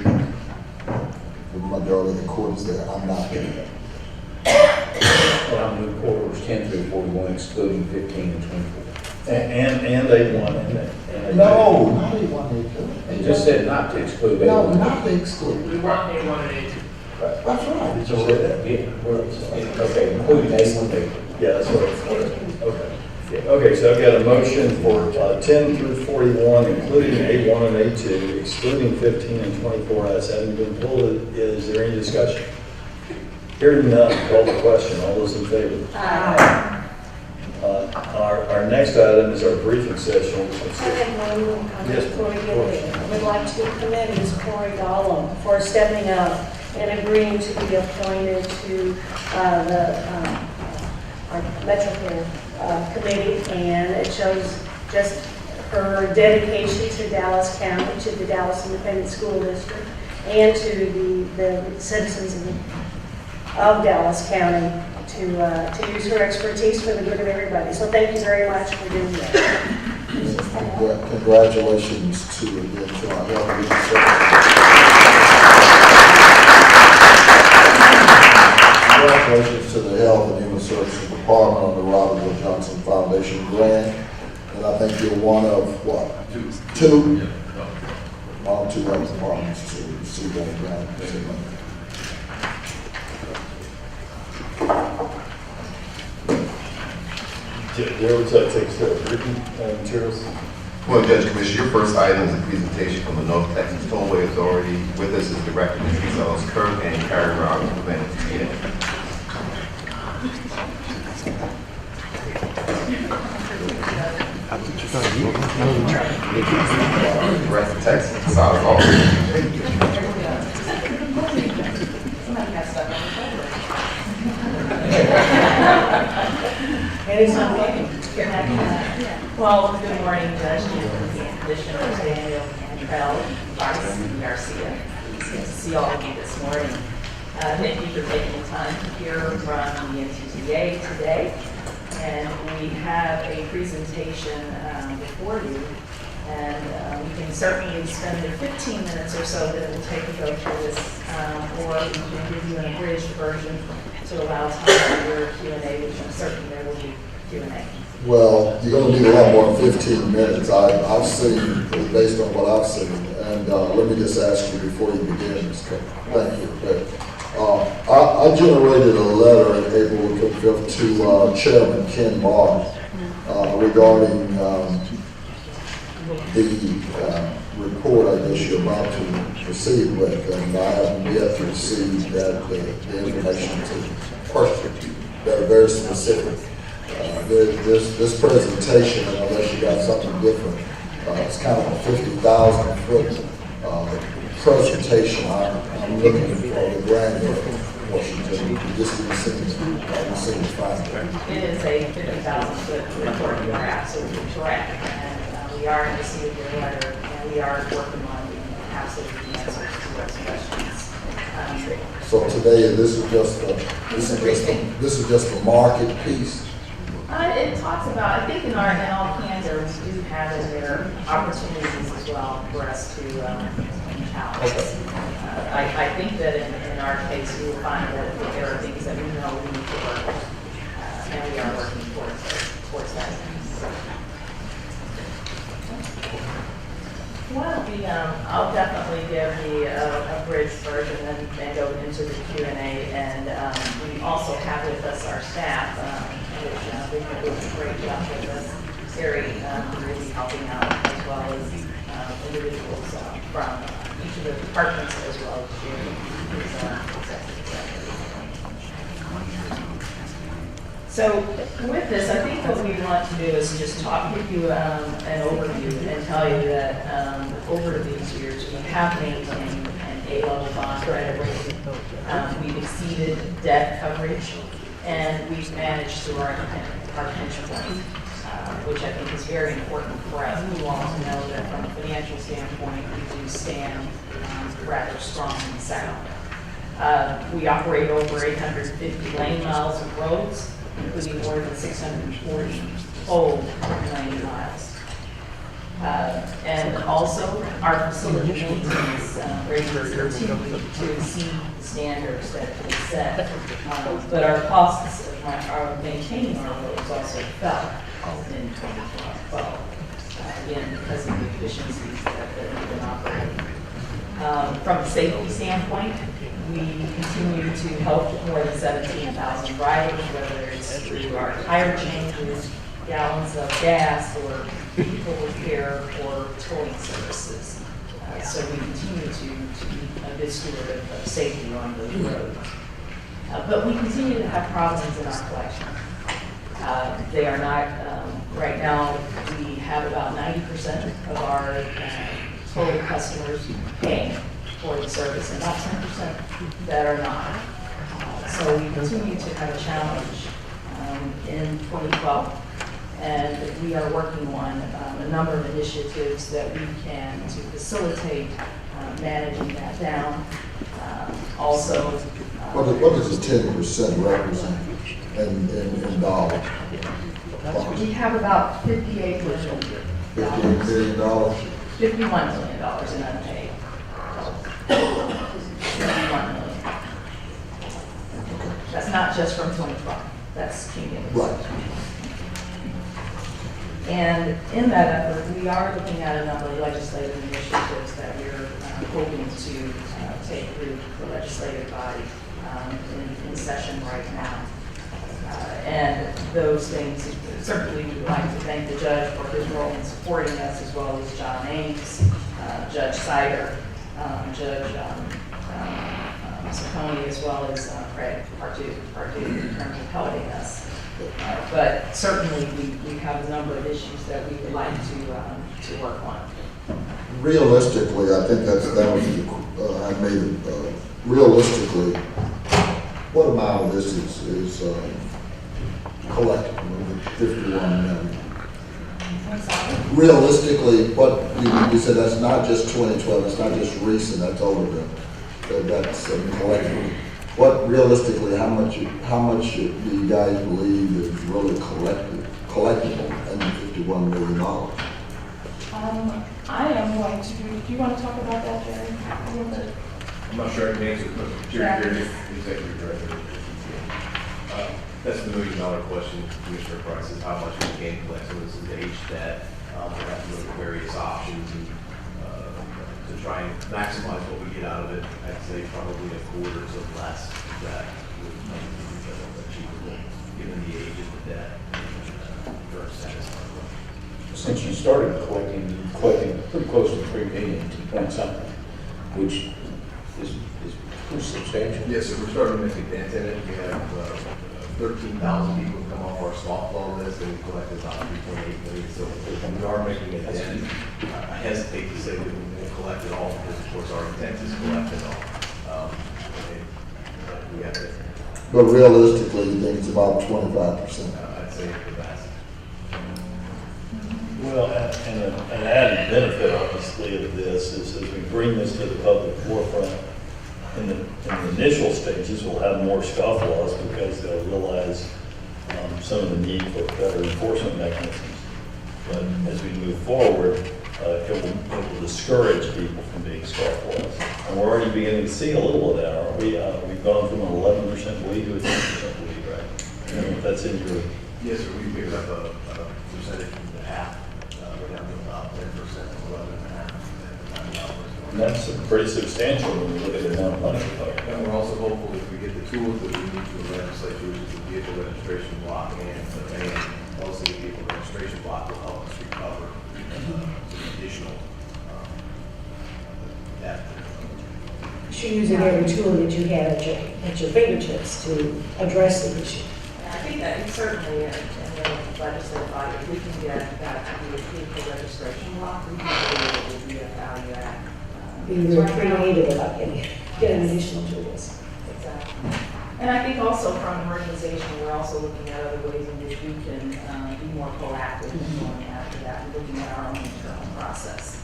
The majority of the court is there. I'm not there. Well, I'm moving forward, 10 through 41, excluding 15 and 24. And A1. No, not A1, You just said not to exclude A1. No, not to exclude. We want A1 and A2. That's right. Did you say that? Yeah. Okay, including A1, A2. Yeah, that's what it's, okay. Okay, so I've got a motion for 10 through 41, including A1 and A2, excluding 15 and 24 as having been pulled. Is there any discussion? Hearing none, call the question. All those in favor? Aye. Our next item is our briefing session. I have one comment Yes, before we of get course. there. I would like to commend Ms. Corey Gollum for stepping up and agreeing to be appointed to our MetroCare committee, and it shows just her dedication to Dallas County, to the Dallas Independent School District, and to the citizens of Dallas County to use her expertise for the good of everybody. So thank you very much for doing that. Congratulations to our health and human services. Congratulations to the Health and Human Services Department on the Robert Wood Johnson Foundation grant. And I think you're one of what? Two? One of two health departments to receive that grant. Where would that take us to? Written materials? Well, Judge Commissioner, your first item is a presentation from the North Texas Tollway Authority. With us is Director Ms. Kirk and Karen Roberts from NTA. Rest of Texas, South Well, good morning, Judge, Commissioners Daniel Cantrell, Vice Garcia. It's good to see all of you this morning. Thank you for taking the time to hear from the NTTA today. And we have a presentation before you. And we can certainly spend the 15 minutes or so that it will take to go through this, or we can give you an abridged version to allow time for your Q&A, which I'm certain there will be Q&A. Well, you're going to need a lot more than 15 minutes. I've seen, based on what I've seen, and let me just ask you before you begin, Ms. Cook. Thank you. I generated a letter on April 5th to Chairman Ken Barr regarding the report I guess you're about to proceed with, and I haven't yet received the information to question that are very specific. This presentation, unless you got something different, it's kind of a 50,000 foot presentation. I'm looking for the granular Washington. This is fine. It is a 50,000 foot report. You are absolutely correct. And we are in receipt of your letter, and we are working on the absolute answers to those questions. So today, this is just a market piece. It talks about, I think in all candor, we do have in there opportunities as well for us to challenge. I think that in our case, we will find that there are things that we know we need to work with, and we are working towards that. I'll definitely give the abridged version and then go into the Q&A. And we also have with us our staff, which they've been doing a great job with us. Very really helping out, as well as individuals from each of the departments, as well as Jerry, who's executive director. So with this, I think what we want to do is just give you an overview and tell you that over these years, we have maintained an A-level bond credit rating. We've exceeded debt coverage, and we've managed through our pension plan, which I think is very important for us. We want to know that from a financial standpoint, we do stand rather strong and sound. We operate over 850 lane miles of roads, including more than 640 toll lane miles. And also, our facility maintenance ratings continue to exceed the standards that we set. But our costs of maintaining our roads also fell in 2012, again, because of the efficiencies that we've been operating. From a safety standpoint, we continue to help more than 17,000 riders, whether it's through our tire changes, gallons of gas, or vehicle repair, or towing services. So we continue to be a good steward of safety on those roads. But we continue to have problems in our collection. They are not, right now, we have about 90% of our total customers paying for the service, and about 10% that are not. So we continue to have a challenge in 2012, and we are working on a number of initiatives that we can to facilitate managing that down. Also, what does the 10% represent in dollars? we have about $58 million. $58 million? $51 million in unpaid. $51 million. That's not just from 2012. That's cumulative. Right. And in that effort, we are looking at a number of legislative initiatives that we're hoping to take through the legislative body in session right now. And those things, certainly we would like to thank the judge for his role in supporting us, as well as John Ames, Judge Sider, Judge Saccone, as well as Craig Pardue in terms of helping us. But certainly we have a number of issues that we would like to work on. Realistically, I think that was I made it, realistically, what amount of this is collectible, 51 million? Realistically, what you said, that's not just 2012, it's not just recent, that's over that's collectible. What realistically, how much do you guys believe is really collectible in $51 million? I am going to, do you want to talk about that, Jerry? I'm not sure I can answer the question. Jerry, Executive Director. That's the $1 million question, Commissioner Price, is how much we can collect. So this is the age that we have to look at various options and to try and maximize what we get out of it. I'd say probably a quarter to less of that would be achievable, given the age of the debt and current status. Since you started collecting pretty close to $3 million, 2 point something, which is pretty substantial. Yes, so we're starting to make a dent in it. We have 13,000 people come off our soft law list, and we collected about 3.8 million. So we are making a dent. I hesitate to say that we won't collect it all, because of course our intent is to collect it all. We have to. But realistically, you think it's about 25%? I'd say the best. Well, and an added benefit, obviously, of this is as we bring this to the public forefront, in the initial stages, we'll have more scofflaws because they'll realize some of the need for better enforcement mechanisms. But as we move forward, it will discourage people from being scofflaws. And we're already beginning to see a little of that, aren't we? We've gone from an 11% lead to a 10% lead, right? I don't know if that's in your... Yes, sir. We picked up a percentage from the half. We're down to about 10%, 11.5%. And that's pretty substantial when you look at the amount of money we're talking And about. we're also hopeful if we get the tools that we need to the legislature, which is the vehicle registration block and the van, also the vehicle registration block will help us recover some additional that. You should use every tool that you have at your fingertips to address the issue. And I think that certainly in the legislative body, if we can get that to be a vehicle registration block, we can really it will be a value add. Be very creative about getting additional tools. Exactly. And I think also from an organization, we're also looking at other ways in which we can be more proactive in going after that and looking at our own internal process.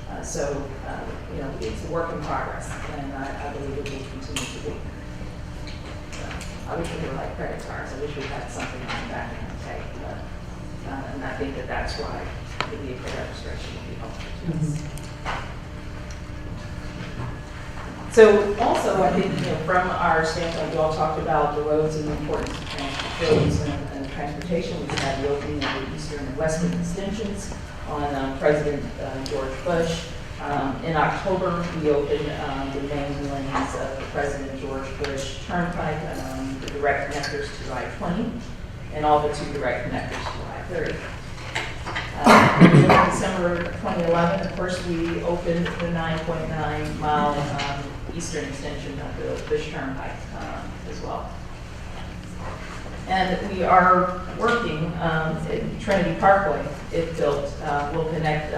You know, it's a work in progress, and I believe it will continue to be. So, I wish we were like credit cards. I wish we had something like that in the take, but, and I think that that's why the vehicle registration will be helpful to us. So also, I think, you know, from our standpoint, you all talked about the roads and the importance of roads and transportation. We've had the opening of the eastern and western extensions on President George Bush. In October, we opened the main lanes of the President George Bush Turnpike, the direct connectors to I-20, and all the 2 direct connectors to I-30. In December 2011, of course, we opened the 9.9 mile eastern extension of the Bush Turnpike as well. And we are working at Trinity Parkway, if built, will connect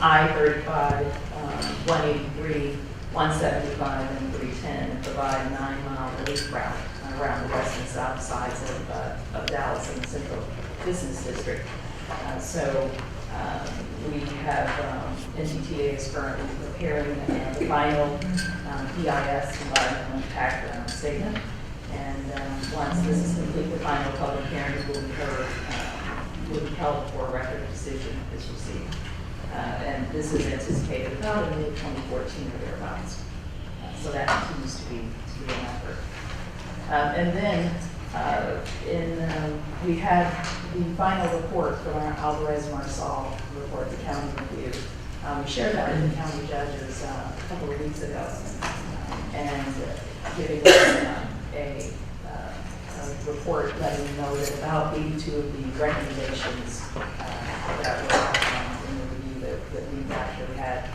I-35, 183, 175, and 310, and provide a 9-mile relief route around the west and south sides of Dallas and the Central Business District. We have NTTA is currently preparing the final EIS, environmental impact statement. And once this is complete, the final public hearing will be held before a record decision is received. And this is anticipated about in mid-2014 or thereabouts. So that continues to be an effort. And then we had the final report from our Alvarez-Marsal report, the county review. We shared that with the county judges a couple of weeks ago, and giving us a report letting them know that about 82 of the recommendations that were outlined in the review that we've actually had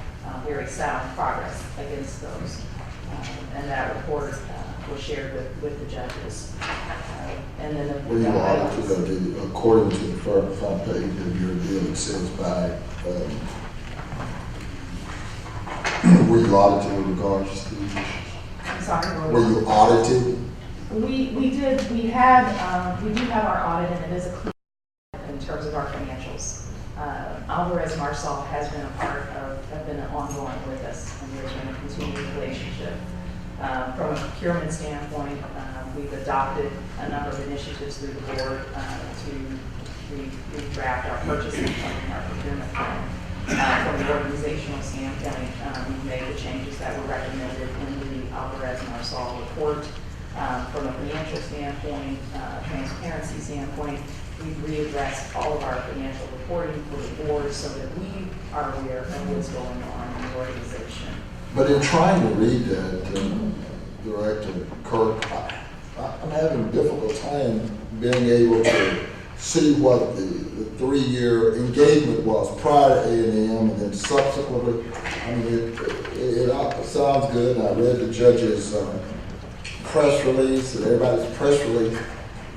very sound progress against those. And that report was shared with the judges. And then Were you audited, according to the front page of your deal, it says by, were you audited with regards to these issues? I'm sorry, were you audited? We did. We do have our audit, and it is a clean in terms of our financials. Alvarez-Marsal has been been ongoing with us, and there's been a continued relationship. From a procurement standpoint, we've adopted a number of initiatives through the board to redraft our purchasing plan and our procurement plan. From the organizational standpoint, we've made the changes that were recommended in the Alvarez-Marsal report. From a financial standpoint, transparency standpoint, we've readdressed all of our financial reporting for the board so that we are aware of what's going on in the organization. But in trying to read that, Director Kirk, I'm having a difficult time being able to see what the 3-year engagement was prior to A&M and then subsequently. I mean, it sounds good, and I read the judge's press release and everybody's press release.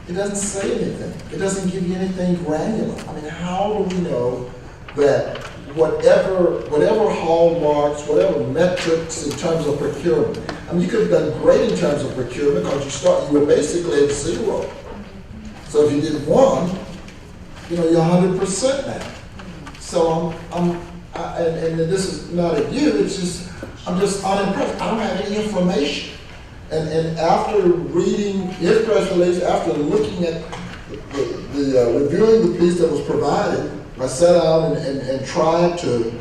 It doesn't say anything. It doesn't give you anything granular. I mean, how do we know that whatever hallmarks, whatever metrics in terms of procurement? I mean, you could have done great in terms of procurement because you were basically at 0. So if you did 1, you're 100% now. So and this is not at you. It's just I'm just unimpressed. I don't have any information. And after reading his press release, after looking at reviewing the piece that was provided, I sat down and tried to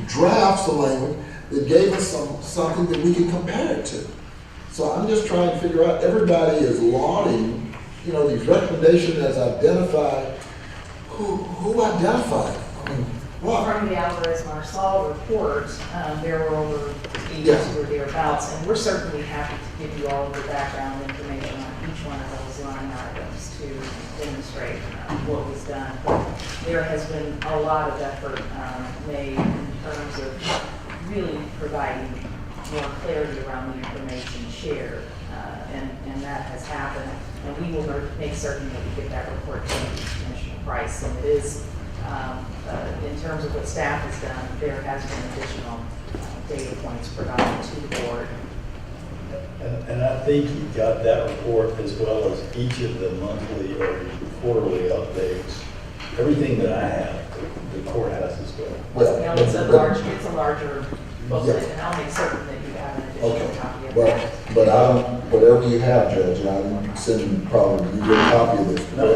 draft some language that gave us something that we can compare it to. So I'm just trying to figure out, everybody is lauding, these recommendations as identified. Who identified? I mean, From the Alvarez-Marsal report, there were over 80 or thereabouts, and we're certainly happy to give you all of the background information on each one of those line items to demonstrate what was done. But there has been a lot of effort made in terms of really providing more clarity around the information shared, and that has happened. And we will make certain that we get that report to Commissioner Price. And it is, in terms of what staff has done, there has been additional data points provided to the board. And I think you got that report as well as each of the monthly or quarterly updates. Everything that I have, the courthouse as well. You know, it's a larger booklet, and I'll make certain that you have an additional copy of that. But I don't, whatever you have, Judge, and I didn't send probably you a copy of this. No,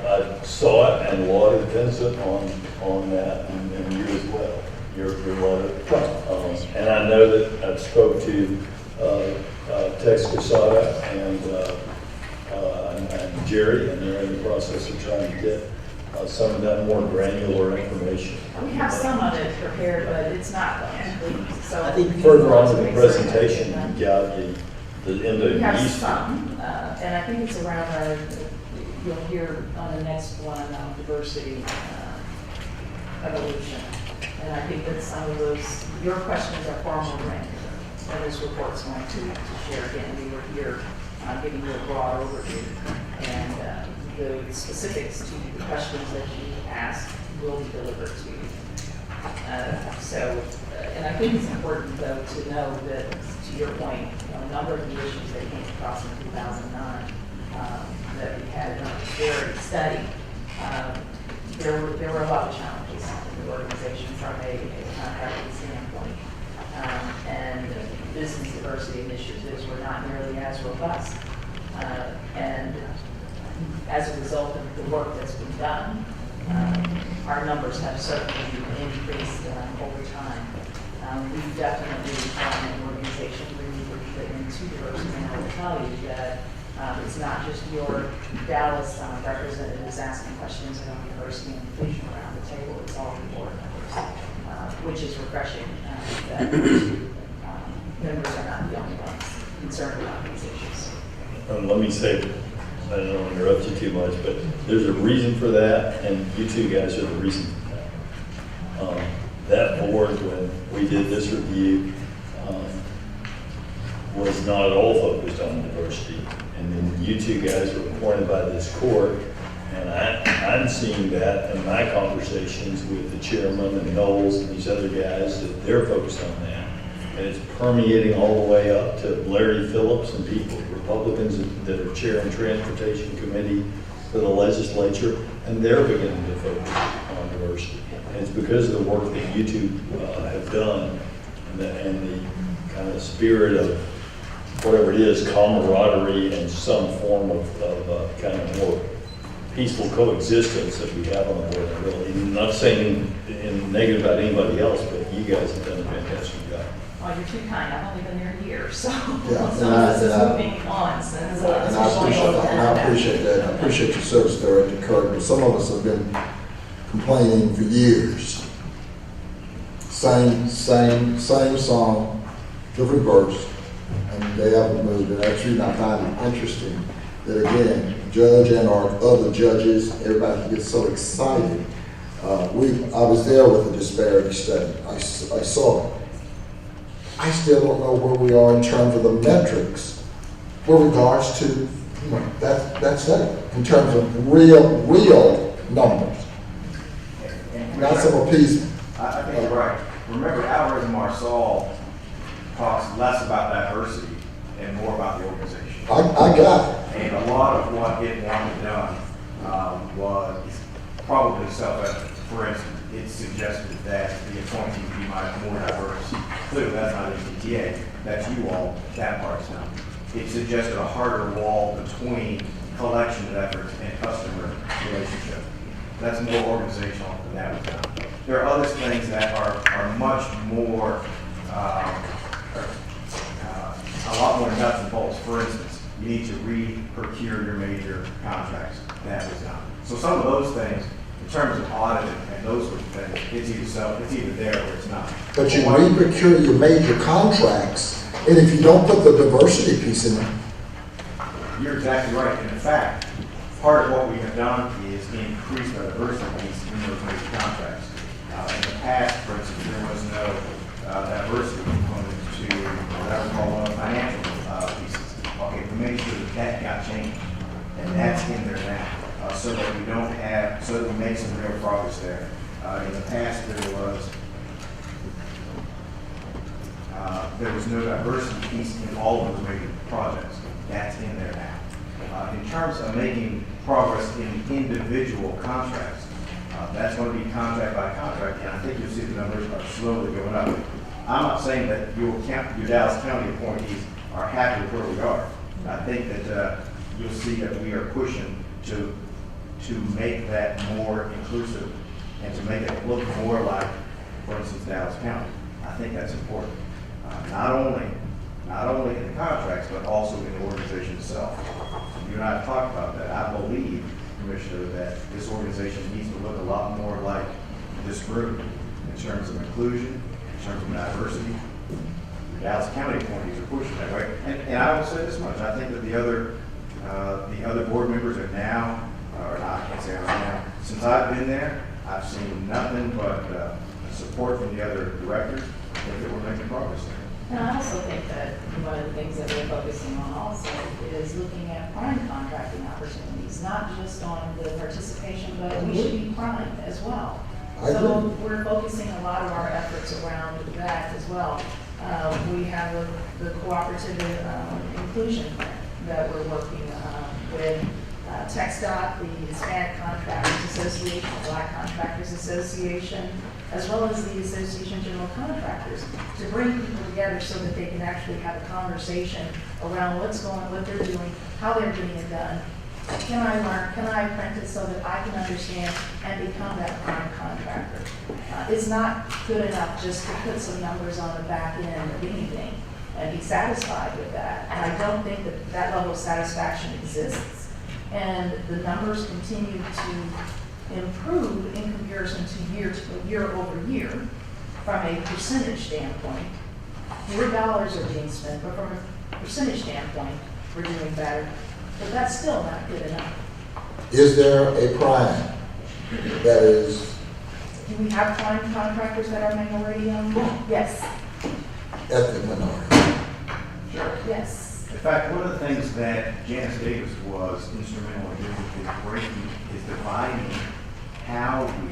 I saw it and lauded Vincent on that, and you as well. You're lauded. And I know that I spoke to Tex Quesada and Jerry, and they're in the process of trying to get some of that more granular information. We have some of it prepared, but it's not complete. So I think further on in the presentation, you got the end of we have East. some, and I think it's around our, you'll hear on the next one, diversity evolution. And I think that some of those, your questions are far more granular than this report's going to share. Again, we were here giving you a broad overview, and the specifics to the questions that you asked will be delivered to you. And I think it's important, though, to know that, to your point, a number of the issues that came across in 2009 that we had in our disparity study, there were a lot of challenges in the organization from a contracting standpoint. And business diversity initiatives were not nearly as robust. And as a result of the work that's been done, our numbers have certainly increased over time. We've definitely found an organization really fit into diversity, and I will tell you that it's not just your Dallas representatives asking questions about diversity and inclusion around the table, it's all the board members, which is refreshing that members are not the only ones concerned about these issues. Let me say, I don't want to interrupt you too much, but there's a reason for that, and you two guys are the reason for that. That board, when we did this review, was not at all focused on diversity. And then you two guys were appointed by this court, and I'm seeing that in my conversations with the chairman and Knowles and these other guys, that they're focused on that. And it's permeating all the way up to Larry Phillips and people, Republicans that are chairing Transportation Committee for the legislature, and they're beginning to focus on diversity. And it's because of the work that you two have done, and the kind of spirit of whatever it is, camaraderie and some form of kind of more peaceful coexistence that we have on the board. I really, I'm not saying in negative about anybody else, but you guys have done a fantastic job. Oh, you're too kind. I've only been there a year, so Yeah, some of this is moving on since. And I appreciate that. I appreciate your service, Director Kirk. But some of us have been complaining for years. Same song, different verse, and they haven't moved. And that's really, I find it interesting that again, Judge and our other judges, everybody gets so excited. I was there with the disparity study. I saw it. I still don't know where we are in terms of the metrics with regards to that study, in terms of real numbers. Not some appeasement. I think you're right. Remember, Alvarez and Marsal talks less about diversity and more about the organization. I got it. And a lot of what it wanted done was probably self-evident. For instance, it suggested that the appointees be more diverse. Clearly, that's not APTA. That's you all. That part's done. It suggested a harder wall between collection of efforts and customer relationship. That's more organizational than that was done. There are other things that are much more, a lot more nuts and bolts. For instance, you need to re-procure your major contracts. That was done. So some of those things, in terms of audit and those sorts of things, it's either there or it's not. But you re-procure your major contracts, and if you don't put the diversity piece in there, You're exactly right. And in fact, part of what we have done is increase the diversity piece in those major contracts. In the past, for instance, there was no diversity component to what I would call one of the financial pieces. Okay, we made sure that that got changed, and that's in there now, so that we don't have, so that we make some real progress there. In the past, there was no diversity piece in all of those major projects. That's in there now. In terms of making progress in individual contracts, that's going to be contract by contract, and I think you'll see the numbers are slowly going up. I'm not saying that your Dallas County appointees are happy with where we are. I think that you'll see that we are pushing to make that more inclusive and to make it look more like, for instance, Dallas County. I think that's important. Not only in the contracts, but also in the organization itself. You and I have talked about that. I believe, Commissioner, that this organization needs to look a lot more like this group in terms of inclusion, in terms of diversity. The Dallas County appointees are pushing that way. And I will say this much, I think that the other board members are now, or not, I can't say are now, since I've been there, I've seen nothing but support from the other directors. I think that we're making progress there. And I also think that one of the things that we're focusing on also is looking at prime contracting opportunities, not just on the participation, but we should be prime as well. So we're focusing a lot of our efforts around that as well. We have the cooperative inclusion plan that we're working with TxDOT, the Hispanic Contractors Association, Black Contractors Association, as well as the Association of General Contractors, to bring people together so that they can actually have a conversation around what they're doing, how they're getting it done. Can I learn? Can I apprentice so that I can understand and become that prime contractor? It's not good enough just to put some numbers on the back end of anything and be satisfied with that. And I don't think that that level of satisfaction exists. And the numbers continue to improve in comparison to year over year from a percentage standpoint. More dollars are being spent, but from a percentage standpoint, we're doing better. But that's still not good enough. is there a prime that is Do we have prime contractors that are minority owned? Yes. ethnic minority? Sure. Yes. In fact, one of the things that Janice Davis was instrumental in doing is dividing how we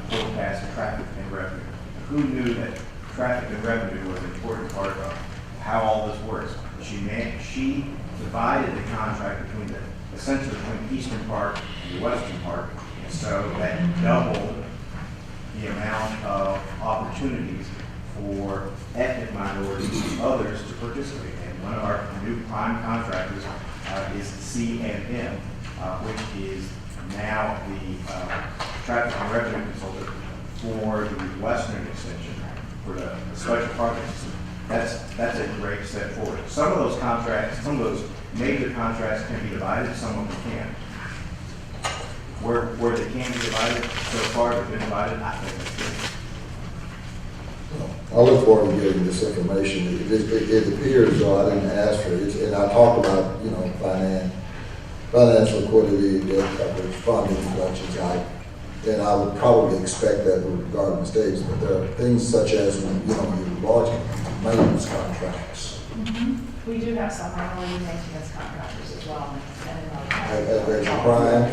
forecast traffic and revenue. Who knew that traffic and revenue was an important part of how all this works? She divided the contract essentially between the eastern part and the western part, and so that doubled the amount of opportunities for ethnic minorities and others to participate. And one of our new prime contractors is CNM, which is now the traffic and revenue consultant for the western extension for the special projects. That's a great step forward. Some of those contracts, some of those major contracts can be divided, some of them can't. Where they can be divided, so far they've been divided, I think that's good. I look forward to getting this information. It appears, though, I didn't ask for it, and I talked about, financial liquidity, debt coverage, funding, reductions, and I would probably expect that with regard to mistakes, but there are things such as, your large maintenance contracts. We do have some minority maintenance contractors as well. That's your prime.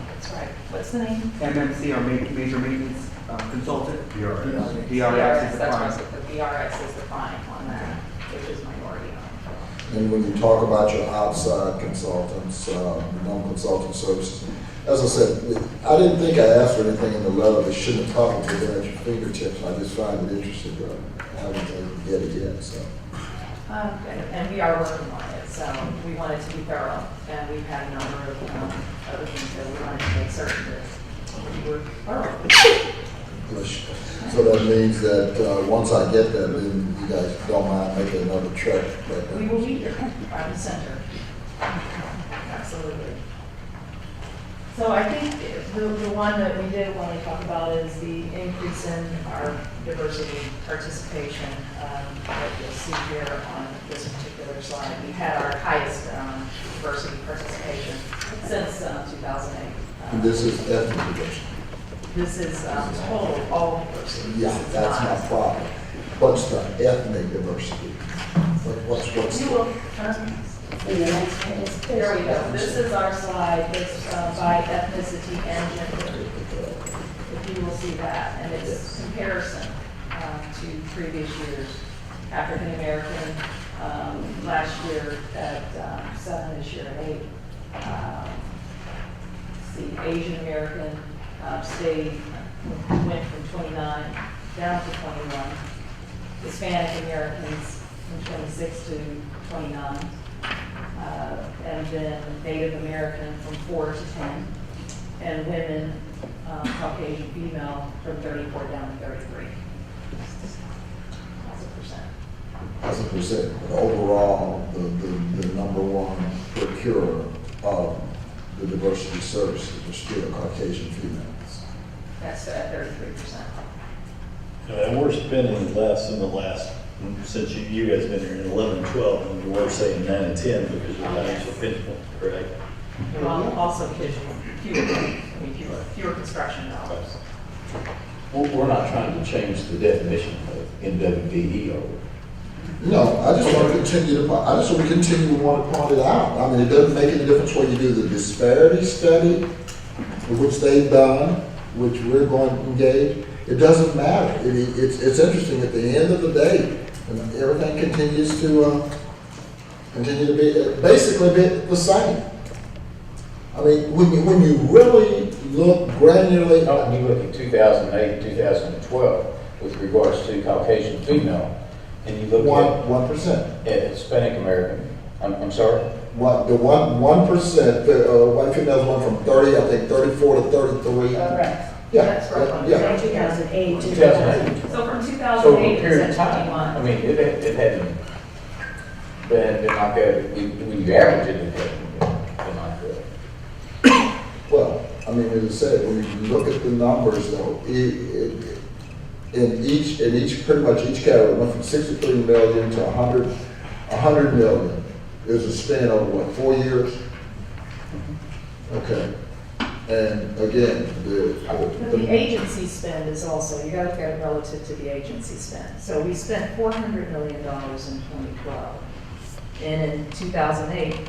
That's right. What's the name? MMC, or Major Maintenance Consultant. DRS. DRS is the That's prime. right. The DRS is the prime on that, which is minority owned. And when you talk about your outside consultants, non-consultant services, as I said, I didn't think I asked for anything in the letter that shouldn't have talked to them at your fingertips. I just find it interesting, but I haven't been able to get it yet, so. And we are working on it, so we want it to be thorough, and we've had a number of other things that we wanted to make certain that we were thorough. So that means that once I get that, then you guys don't mind making another trip. We will be here, by the center. Absolutely. So I think the one that we did want to talk about is the increase in our diversity participation that you'll see here on this particular slide. We had our highest diversity participation since 2008. And this is ethnic diversity. This is total, all diversity. Yeah, This is that's not- my problem. What's the ethnic diversity? What's You will, There we go. This is our slide, it's by ethnicity and gender. If you will see that, and it's comparison to previous years. African American, last year at 7, this year at 8. See, Asian American stayed, went from 29 down to 21. Hispanic Americans from 26 to 29. And then Native American from 4 to 10, and women, Caucasian female, from 34 down to 33. That's a percent. as a percent? But overall, the number one procurer of the diversity services are still Caucasian females. That's at 33%. And we're spending less in the last, since you guys been here in 11 and 12, and we're saying 9 and 10 because you're not actually finished, correct? Well, also fewer construction dollars. We're not trying to change the definition of NWDE or. No, I just want to continue to want to point it out. I mean, it doesn't make any difference whether you do the disparity study, which they've done, which we're going to engage. It doesn't matter. It's interesting at the end of the day, and everything continues to be basically the same. I mean, when you really look granularly. No, when you look at 2008, 2012, with regards to Caucasian female, and you look at 1%. At Hispanic American, I'm sorry? What, the 1%, white females went from 30, I think 34 to 33. Correct. Yeah. That's right. Yeah. 2008. 2008. So from So 2008 for a period to of time, 21. I mean, it hadn't been like that, when you average it, it hadn't been like that. Well, I mean, as I said, when you look at the numbers though, in each, pretty much each category, went from 63 million to 100 million. Is a span over what, 4 years? Okay. And again, But the agency spend is also, you gotta look at it relative to the agency spend. So we spent $400 million in 2012. And in 2008,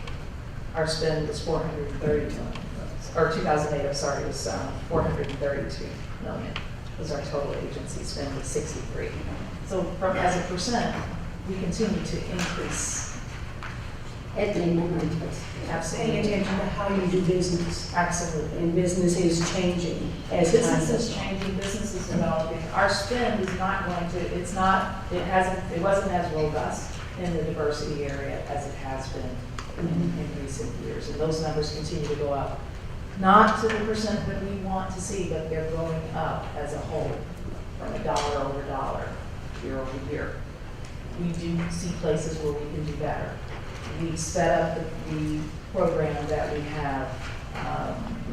our spend was 430 million. Or 2008, I'm sorry, was 432 million. Was our total agency spend was 63. So from, as a percent, we continue to increase. Ethnic minorities. Paying Absolutely. attention to how you do business. Absolutely. And business is changing as Business time is goes on. changing, business is developing. Our spend is not going to, it wasn't as robust in the diversity area as it has been in recent years. And those numbers continue to go up. Not to the percent that we want to see, but they're going up as a whole from $1 over $1 year over year. We do see places where we can do better. We set up the program that we have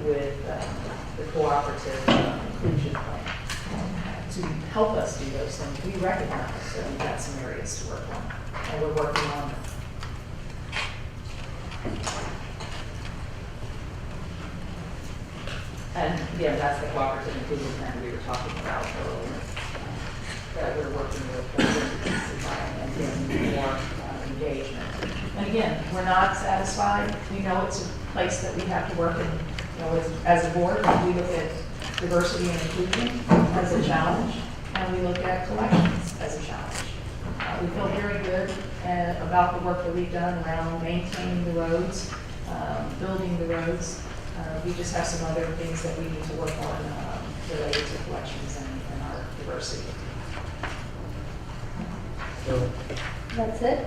with the cooperative inclusion plan to help us do those things. We recognize that we've got some areas to work on, and we're working on them. And again, that's the cooperative inclusion plan we were talking about earlier, that we're working with and getting more engagement. And again, we're not satisfied. We know it's a place that we have to work in. You know, as a board, we look at diversity and inclusion as a challenge, and we look at collections as a challenge. We feel very good about the work that we've done around maintaining the roads, building the roads. We just have some other things that we need to work on related to collections and our diversity. That's it?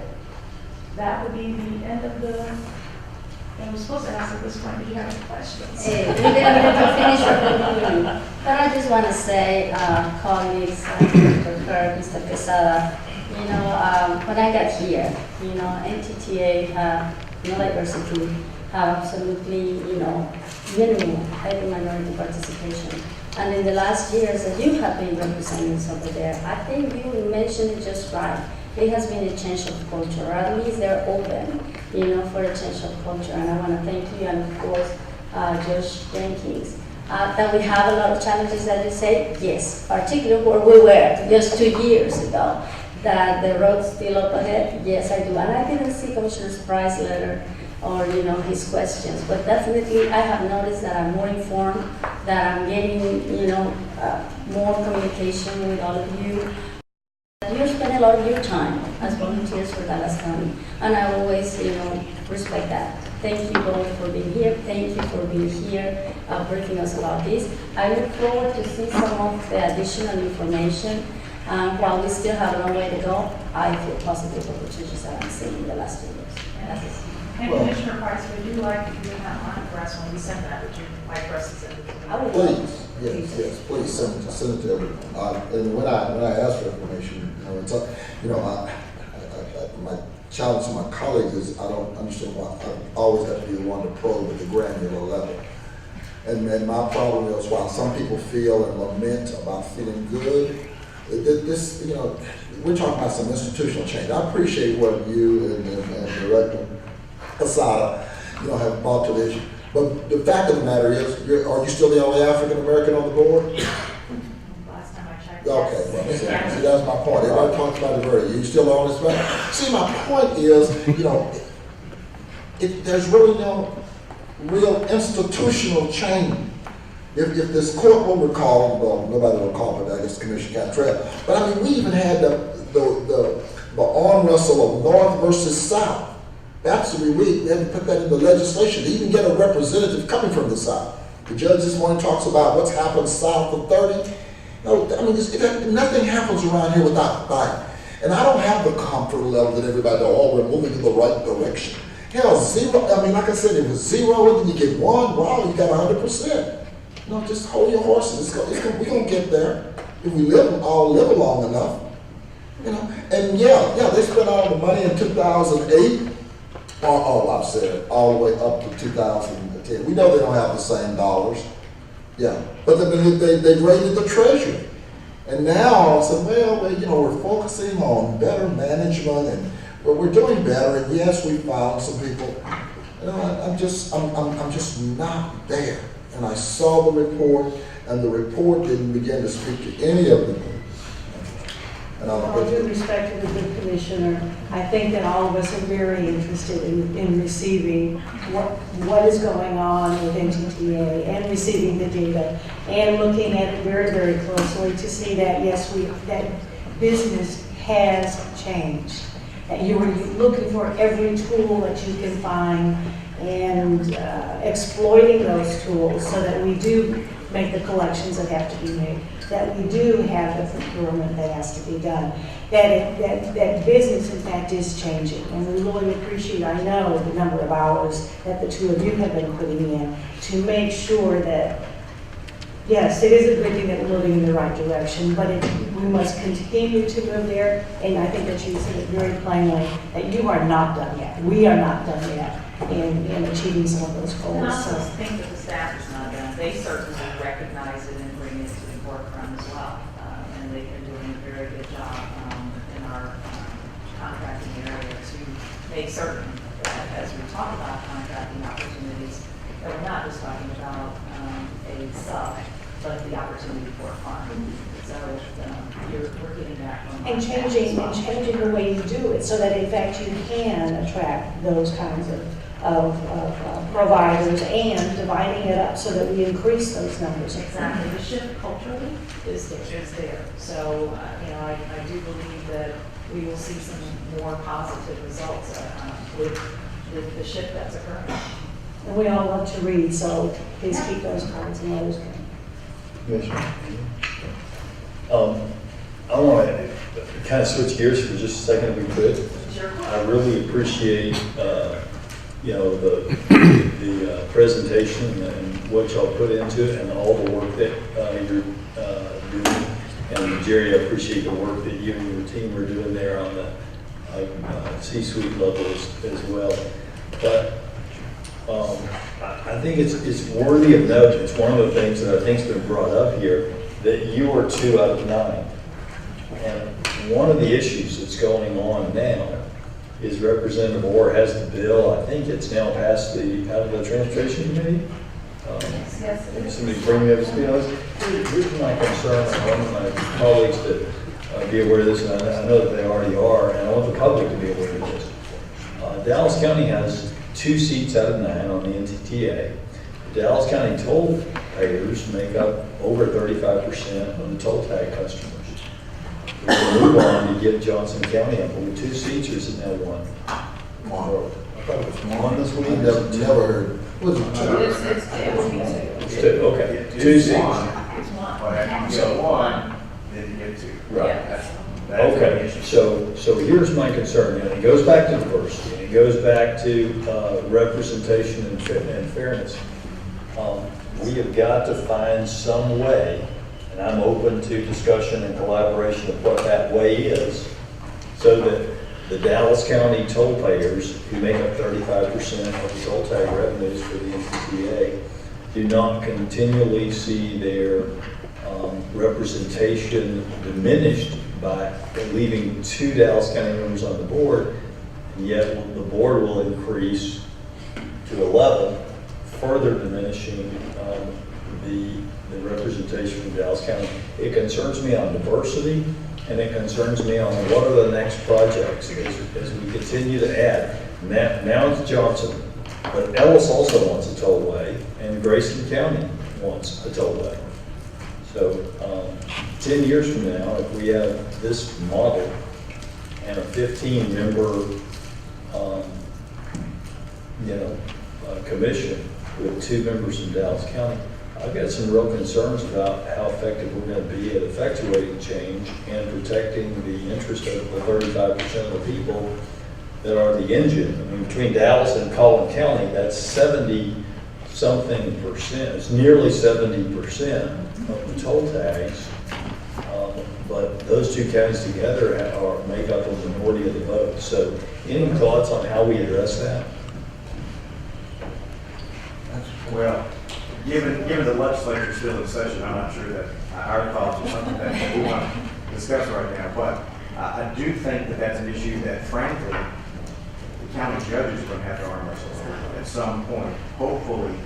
That would be the end of the, and we're supposed to ask at this point, do you have any questions? We didn't even finish our meeting. But I just want to say, colleagues, Mr. Quesada, you know, when I got here, you know, NTTA, diversity have absolutely, minimal ethnic minority participation. And in the last years that you have been representing over there, I think you mentioned it just right. It has been a change of culture, or at least they're open, for a change of culture. And I want to thank you, and of course, Josh Jenkins. That we have a lot of challenges that you say, yes, particularly where we were just 2 years ago, that the road's still up ahead, yes, I do. And I didn't see Commissioner Price's letter or, his questions, but definitely I have noticed that I'm more informed, that I'm getting, more communication with all of you. You spend a lot of your time as volunteers for Dallas County, and I always, respect that. Thank you both for being here. Thank you for being here, briefing us about this. I look forward to see some of the additional information. While we still have a long way to go, I feel positive about the changes that I'm seeing in the last 2 years. That's And Commissioner Price, would you like to do that line for us when we send that? Would you like for us to send it to I would Please, yes, please send it to everyone. And when I ask for information, it's my challenge to my colleagues is I don't understand why I always have to be the one to probe at the granular level. And my problem is while some people feel and lament about feeling good, this, we're talking about some institutional change. I appreciate what you and Director Asada, have brought to the issue. But the fact of the matter is, are you still the only African American on the board? Last time I checked. Okay, well, see, that's my point. Everybody talks about diversity. You still the only spot? See, my point is, there's really no real institutional change. If this court will recall, well, nobody will recall, but I guess Commissioner Cantrell. But I mean, we even had the arm wrestle of North versus South. Absolutely, we had to put that in the legislation to even get a representative coming from the South. The judge this morning talks about what's happened south of 30. Nothing happens around here without fight. And I don't have the comfort level that everybody knows, oh, we're moving in the right direction. Hell, zero, like I said, it was zero, and then you get one, wow, you got 100%. Just hold your horses. We're going to get there if we all live long enough. And yeah, they spent all the money in 2008. I've said all the way up to 2010. We know they don't have the same dollars. Yeah, but they raided the treasury. And now I said, we're focusing on better management and we're doing better. And yes, we found some people. I'm just not there. And I saw the report, and the report didn't begin to speak to any of them. With all due respect to the good commissioner, I think that all of us are very interested in receiving what is going on with NTTA and receiving the data and looking at it very, very closely to see that, yes, that business has changed. That you are looking for every tool that you can find and exploiting those tools so that we do make the collections that have to be made, that we do have the procurement that has to be done, that business in fact is changing. And we really appreciate, I know, the number of hours that the two of you have been putting in to make sure that, yes, it is a good thing that we're moving in the right direction, but we must continue to move there. And I think that you said it very plainly that you are not done yet. We are not done yet in achieving some of those goals. And I also think that the staff is not done. They certainly recognize it and bring it to the forefront as well. And they've been doing a very good job in our contracting area to make certain that as we talk about contracting opportunities, that we're not just talking about a sub, but the opportunity for a farm. So we're getting that one. And changing the way you do it so that in fact you can attract those kinds of providers and dividing it up so that we increase those numbers. Exactly. The shift culturally is there. So, I do believe that we will see some more positive results with the shift that's occurring. And we all love to read, so please keep those cards and letters coming. I want to kind of switch gears for just a second if we could. Sure. I really appreciate the presentation and what y'all put into it and all the work that you're doing. And Jerry, I appreciate the work that you and your team are doing there on the C-suite level as well. But I think it's worthy of note, it's one of the things that I think's been brought up here, that you are 2 out of 9. And one of the issues that's going on now is Representative Orr has the bill, I think it's now passed out of the Transportation Committee. Yes. Maybe somebody bring me up to speed on this. Here's my concern, I want my colleagues to be aware of this, and I know that they already are, and I want the public to be aware of this. Dallas County has 2 seats out of 9 on the NTTA. Dallas County toll payers make up over 35% of the toll tag customers. We're going to move on to get Johnson County up. Are we 2 seats, or is it now 1? One. I thought it was 1 this week. I never heard. Was it two? It will be 2. It's 2, okay. 2 seats. It's 1. But after you get 1, then you get 2. Right. That's the Okay, issue. so here's my concern, and it goes back to diversity, and it goes back to representation and fairness. We have got to find some way, and I'm open to discussion and collaboration of what that way is, so that the Dallas County toll payers, who make up 35% of the toll tag revenues for the NTTA, do not continually see their representation diminished by leaving 2 Dallas County members on the board, and yet the board will increase to 11, further diminishing the representation of Dallas County. It concerns me on diversity, and it concerns me on what are the next projects as we continue to add. Now it's Johnson, but Ellis also wants a tollway, and Grayson County wants a tollway. So 10 years from now, if we have this model and a 15-member, commission with 2 members from Dallas County, I've got some real concerns about how effective we're going to be at effectuating change and protecting the interest of the 35% of the people that are the engine. I mean, between Dallas and Collin County, that's 70-something percent. It's nearly 70% of the toll tags. But those 2 counties together make up a minority of the vote. So any thoughts on how we address that? Well, given the legislature is still in session, I'm not sure that our thoughts are something that we want to discuss right now. But I do think that that's an issue that, frankly, the county judges are going to have to arm wrestle with at some point. Hopefully,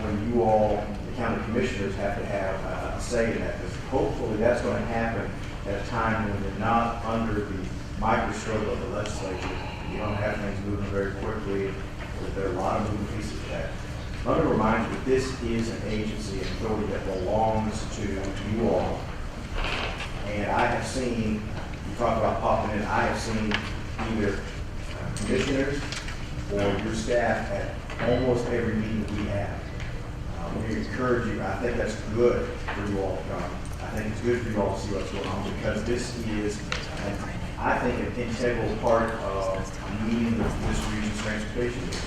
when you all, the county commissioners, have to have a say in that, because hopefully that's going to happen at a time when you're not under the microscope of the legislature. You don't have things moving very quickly. There are a lot of moving pieces of that. Let me remind you that this is an agency and authority that belongs to you all. And I have seen, you talk about popping in, I have seen either commissioners or your staff at almost every meeting we have. We encourage you, I think that's good for you all to come. I think it's good for you all to see what's going on, because this is, I think, an integral part of meeting this region's transportation needs.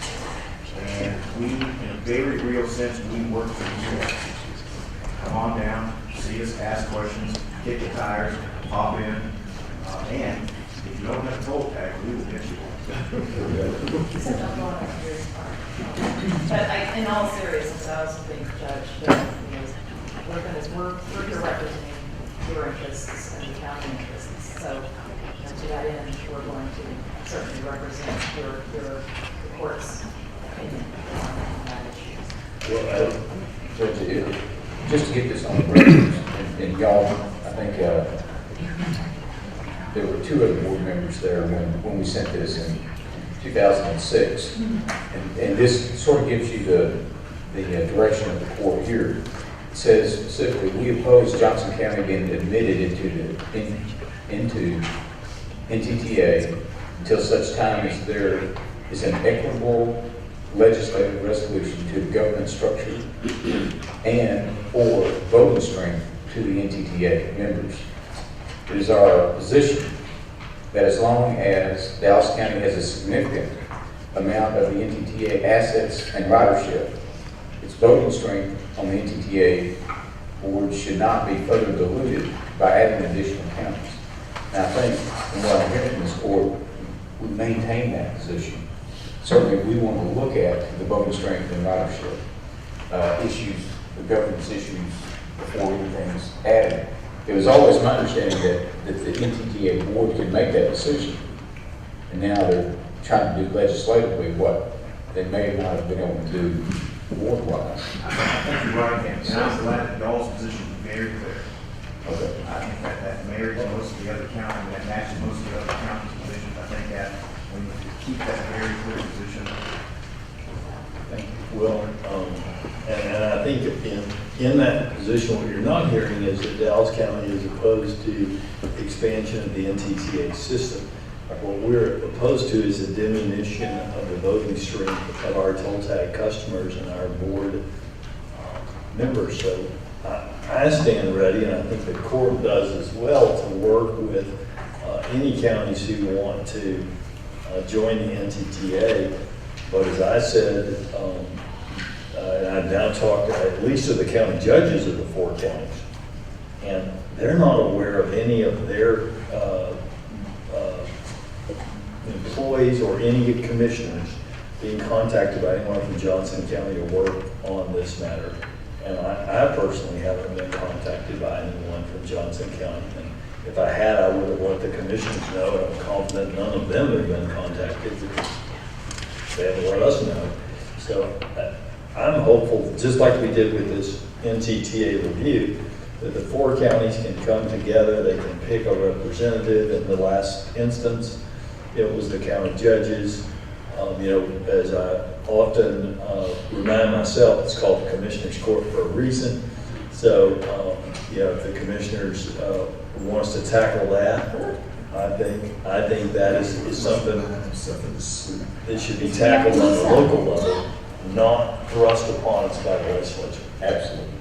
And we, in a very real sense, we work for you. Come on down, see us, ask questions, kick the tires, pop in, and if you don't have a toll tag, we will get you one. But in all seriousness, I also think, Judge, that we're here representing your interests and the county interests. So to that end, we're going to certainly represent your court's opinion on that issue. Well, Judge, just to get this on the record, and y'all, I think there were 2 other board members there when we sent this in 2006, and this sort of gives you the direction of the court here. It says specifically, we oppose Johnson County being admitted into NTTA until such time as there is an equitable legislative resolution to the government structure and or voting strength to the NTTA members. It is our position that as long as Dallas County has a significant amount of the NTTA assets and ridership, its voting strength on the NTTA board should not be further diluted by adding additional counties. And I think, from what I'm hearing in this court, we maintain that position. certainly we want to look at the voting strength and ridership issues, the governance issues before anything's added. It was always my understanding that the NTTA board could make that decision. And now they're trying to do legislatively what they may not have been able to do board-wise. I think you're right, and I'm glad that y'all's position is very clear. Okay. I think that marries most of the other counties, that matches most of the other counties' positions. I think that when you keep that very clear position. Thank you. Well, and I think in that position, what you're not hearing is that Dallas County is opposed to expansion of the NTTA system. What we're opposed to is the diminution of the voting strength of our toll tag customers and our board members. So I stand ready, and I think the court does as well, to work with any counties who want to join the NTTA. But as I said, and I've now talked at least to the county judges of the 4 counties, and they're not aware of any of their employees or any commissioners being contacted by anyone from Johnson County to work on this matter. And I personally haven't been contacted by anyone from Johnson County. And if I had, I would have let the commissioners know, and I'm confident none of them have been contacted because they haven't let us know. So I'm hopeful, just like we did with this NTTA review, that the 4 counties can come together, they can pick a representative. In the last instance, it was the county judges. You know, as I often remind myself, it's called the Commissioner's Court for a reason. So, you know, if the commissioners want us to tackle that, I think that is something that should be tackled on the local level, not thrust upon us by the legislature. Absolutely.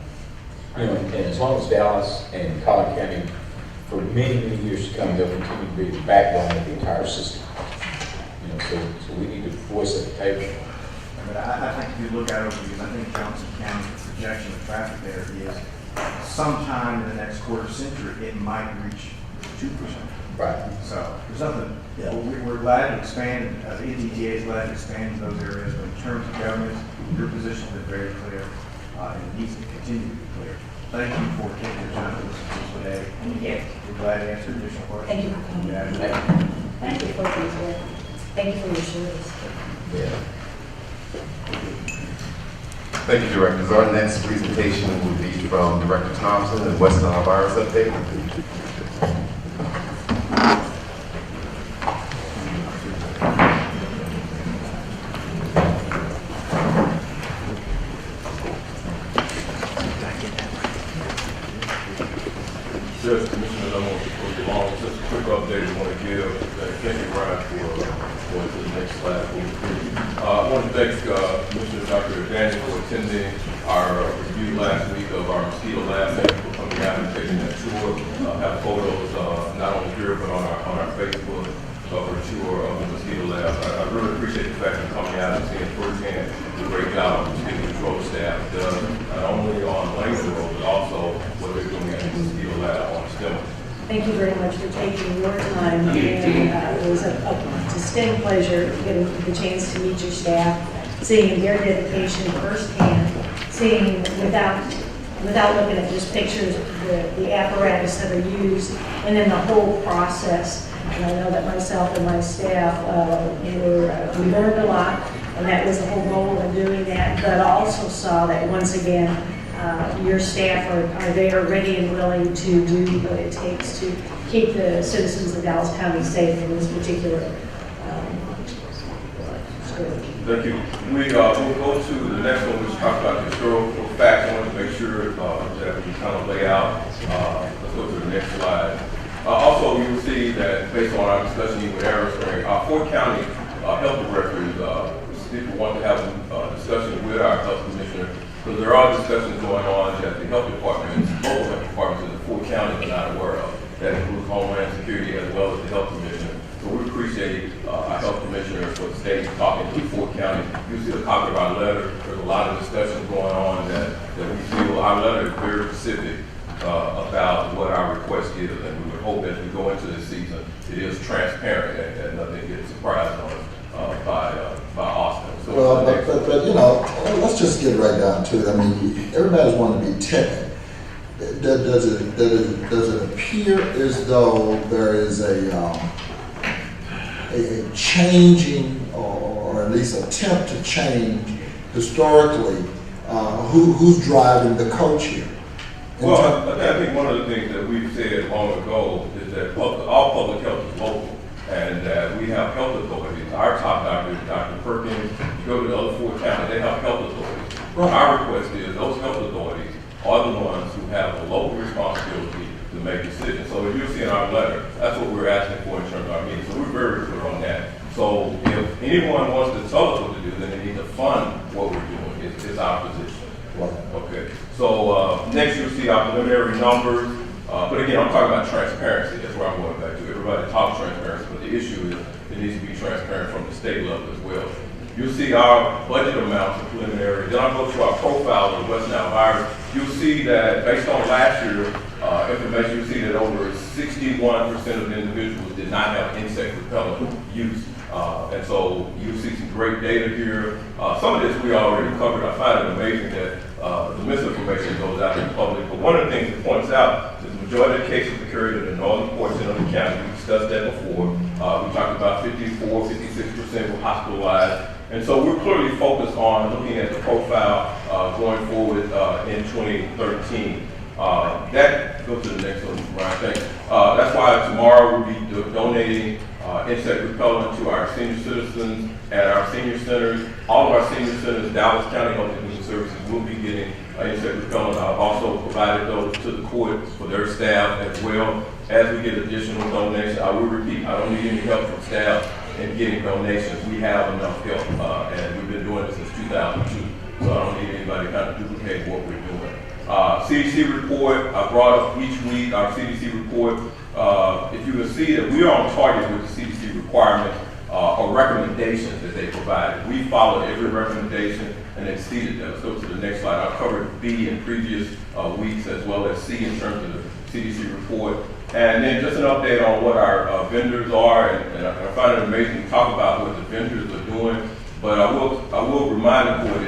You know, and as long as Dallas and Collin County, for many, many years to come, they'll continue to be the backbone of the entire system. You know, so we need to voice at the table. But I think if you look at it, because I think Johnson County's projection of traffic there is sometime in the next quarter century, it might reach 2%. Right. So there's nothing, we're glad to expand, the NTTA is glad to expand in those areas, but in terms of government, your position has been very clear, and it needs to continue to be clear. Thank you for taking the time to listen to us today. Thank you. We're glad to answer additional questions. Thank you for coming. Yeah. Thank you for these work. Thank you for your service. Yeah. Thank you, directors. Our next presentation will be from Director Thompson and West Nile virus update. Judge, Commissioners, I want to put you along. Just a quick update I want to give. Thank you, Ryan, for going to the next slide. I want to thank Commissioner Dr. Daniel for attending our review last week of our mosquito lab. Thank you for coming out and taking that tour. Have photos not only here but on our Facebook of a tour of the mosquito lab. I really appreciate the fact of coming out and seeing firsthand the great job the mosquito control staff does, not only on Langford Road, but also what they're doing at the mosquito lab on Stillman. Thank you very much for taking your time, and it was a distinct pleasure getting the chance to meet your staff, seeing their dedication firsthand, seeing without looking at just pictures, the apparatus that are used, and then the whole process. And I know that myself and my staff, we learned a lot, and that was the whole goal of doing that. But I also saw that once again, your staff are there, ready and willing to do what it takes to keep the citizens of Dallas County safe in this particular scourge. Thank you. We'll go to the next one, which talks about historical facts. I want to make sure that we kind of lay out. Let's go to the next slide. Also, you will see that based on our discussion with Aaron Spring, our 4 county health directors, people want to have a discussion with our health commissioner, because there are discussions going on that the health departments, both health departments in the 4 counties are not aware of. That includes Homeland Security as well as the health commissioner. So we appreciate our health commissioner for the state talking to 4 counties. You see a copy of our letter. There's a lot of discussions going on that we feel our letter is very specific about what our request is, and we would hope as we go into this season, it is transparent and nothing gets surprised on by Well, but you know, let's just get right down to it. I mean, everybody's wanting to be timid. Does it appear as though there is a changing or at least attempt to change historically who's driving the coach here? Well, I think one of the things that we've said long ago is that all public health is local, and that we have health authorities. Our top doctor is Dr. Perkins. You go to the other 4 counties, they have health authorities. Right. Our request is those health authorities are the ones who have the local responsibility to make decisions. So if you'll see in our letter, that's what we're asking for in terms of our meeting. So we're very clear on that. So if anyone wants to tell us what to do, then they need to fund what we're doing. It's our position. Right. Okay. So next you'll see our preliminary numbers. But again, I'm talking about transparency. That's where I'm going back to. Everybody talks transparency, but the issue is it needs to be transparent from the state level as well. You'll see our budget amounts of preliminary. Then I'll go to our profile of the West Nile virus. You'll see that based on last year's information, you'll see that over 61% of the individuals did not have insect repellent use. And so you see some great data here. Some of this we already covered. I find it amazing that the misinformation goes out to the public. But one of the things it points out is the majority of the cases occurred in the northern portion of the county. We discussed that before. We talked about 54, 56% were hospitalized. And so we're clearly focused on looking at the profile going forward in 2013. That goes to the next one, Brian. Thanks. That's why tomorrow we'll be donating insect repellent to our senior citizens at our senior centers. All of our senior centers, Dallas County Health and Human Services, will be getting insect repellent. I've also provided those to the court for their staff as well. As we get additional donations, I will repeat, I don't need any help from staff in getting donations. We have enough help, and we've been doing it since 2002, so I don't need anybody kind of duplicate what we're doing. CDC report, I brought up each week our CDC report. If you will see that we are on target with the CDC requirements or recommendations that they provided. We followed every recommendation and exceeded them. Let's go to the next slide. I've covered B in previous weeks as well as C in terms of the CDC report. And then just an update on what our vendors are, and I find it amazing to talk about what the vendors are doing. But I will remind the court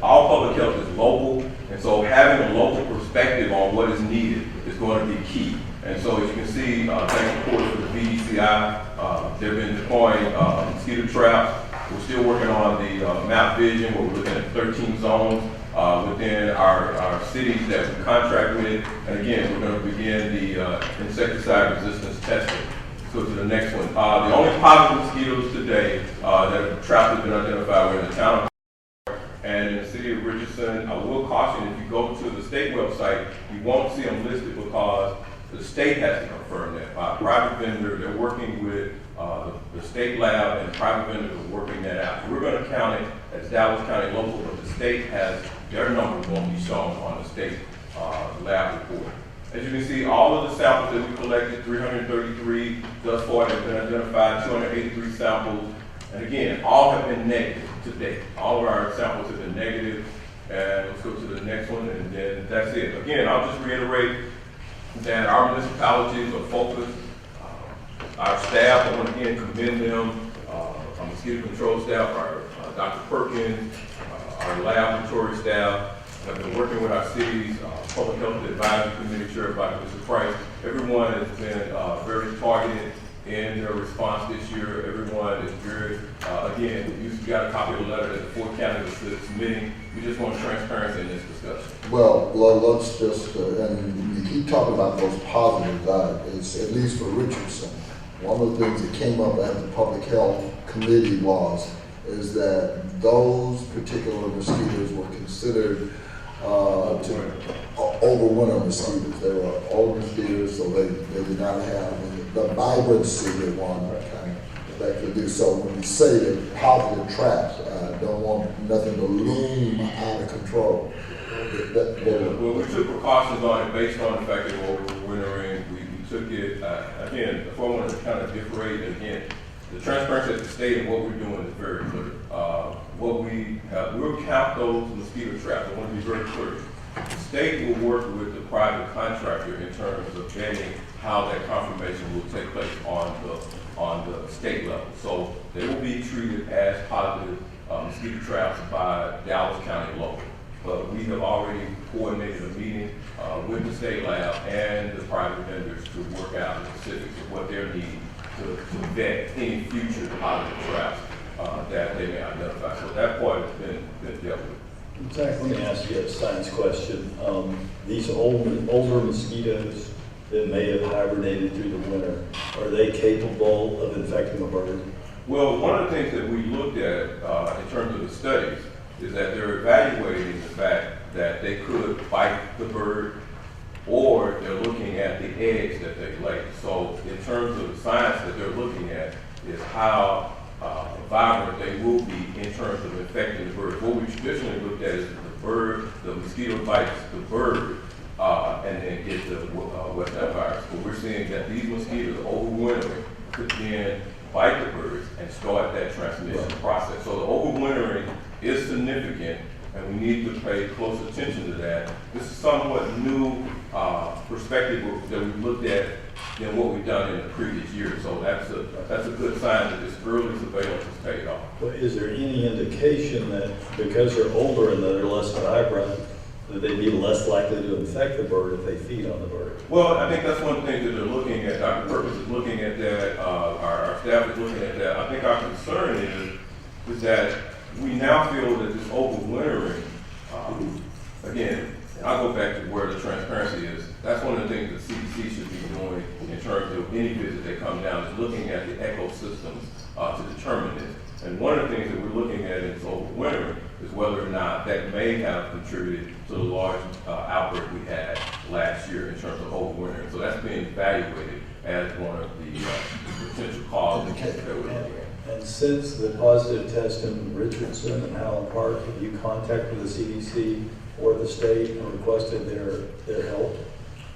all public health is local, and so having a local perspective on what is needed is going to be key. And so as you can see, thanks to court for the VDCI, they've been deploying mosquito traps. We're still working on the map vision, where we're looking at 13 zones within our cities that we contract with. And again, we're going to begin the insecticide resistance testing. Let's go to the next one. The only positive mosquitoes today that traps have been identified were in the town of and in the city of Richardson. I will caution, if you go to the state website, you won't see them listed because the state has to confirm that by a private vendor. They're working with the state lab, and private vendors are working that out. So we're going to count it as Dallas County local, but the state has their numbers won't be shown on the state lab report. As you can see, all of the samples that we collected, 333 thus far, have been identified, 283 samples. And again, all have been negative to date. All of our samples have been negative. And let's go to the next one, and then that's it. Again, I'll just reiterate that our municipalities are focused. Our staff, I want to again commend them, our mosquito control staff, our Dr. Perkins, our laboratory staff, have been working with our cities, public health advisory committee chaired by Mr. Price. Everyone has been very targeted in their response this year. Everyone is very, again, you got a copy of the letter that the 4 counties are submitting. We just want transparency in this discussion. Well, let's just, and you keep talking about those positives, it's, at least for Richardson, one of the things that came up at the public health committee is that those particular mosquitoes were considered overwinter mosquitoes. They were old mosquitoes, so they did not have the vibrancy they wanted that could do. So when we say that positive traps, don't want nothing to loom out of control. Well, we took precautions on it based on the fact that we were wintering. We took it, again, if I want to kind of differentiate, again, the transparency at the state and what we're doing is very clear. We'll count those mosquito traps. I want to be very clear. The state will work with the private contractor in terms of vetting how that confirmation will take place on the state level. So they will be treated as positive mosquito traps by Dallas County local. But we have already coordinated a meeting with the state lab and the private vendors to work out the specifics of what they're needing to vet any future deposited traps that they may identify. So that part has been dealt with. Zach, let me ask you a science question. These older mosquitoes that may have hibernated through the winter, are they capable of infecting a bird? Well, one of the things that we looked at in terms of the studies is that they're evaluating the fact that they could bite the bird, or they're looking at the eggs that they lay. So in terms of the science that they're looking at is how vibrant they will be in terms of infecting the bird. What we traditionally looked at is the mosquito bites the bird and then get the West Nile virus. But we're seeing that these mosquitoes overwintering could then bite the birds and start that transmission process. So the overwintering is significant, and we need to pay close attention to that. This is somewhat new perspective that we've looked at than what we've done in the previous year. So that's a good sign that this early surveillance has paid off. Well, is there any indication that because they're older and they're less vibrant, that they'd be less likely to infect the bird if they feed on the bird? Well, I think that's one thing that they're looking at. Dr. Purpose is looking at that. Our staff is looking at that. I think our concern is that we now feel that this overwintering, again, I'll go back to where the transparency is. That's one of the things that CDC should be doing in terms of any visit that come down, is looking at the ecosystems to determine this. And one of the things that we're looking at in this overwintering is whether or not that may have contributed to the large outbreak we had last year in terms of overwintering. So that's being evaluated as one of the potential causes that we're looking at. And since the positive test in Richardson and Allen Park, have you contacted the CDC or the state and requested their help?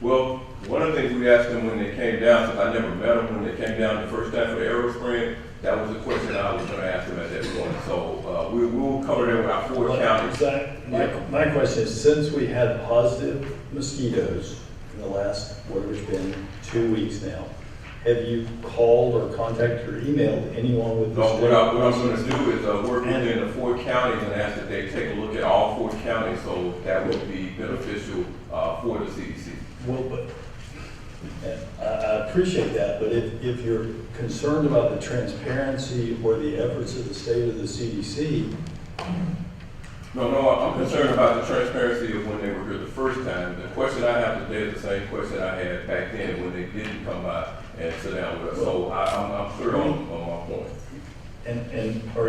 Well, one of the things we asked them when they came down, since I never met them when they came down the first time for the aerospraying, that was the question I was going to ask them at that point. So we will cover that with our 4 counties. My question is, since we had positive mosquitoes in the last, whatever it's been, 2 weeks now, have you called or contacted or emailed anyone with the state? What I'm going to do is work within the 4 counties and ask that they take a look at all 4 counties, so that would be beneficial for the CDC. Well, but I appreciate that, but if you're concerned about the transparency or the efforts of the state or the CDC. No, I'm concerned about the transparency of when they were here the first time. The question I have today is the same question I had back then when they didn't come by and sit down with us. So I'm clear on my point. And are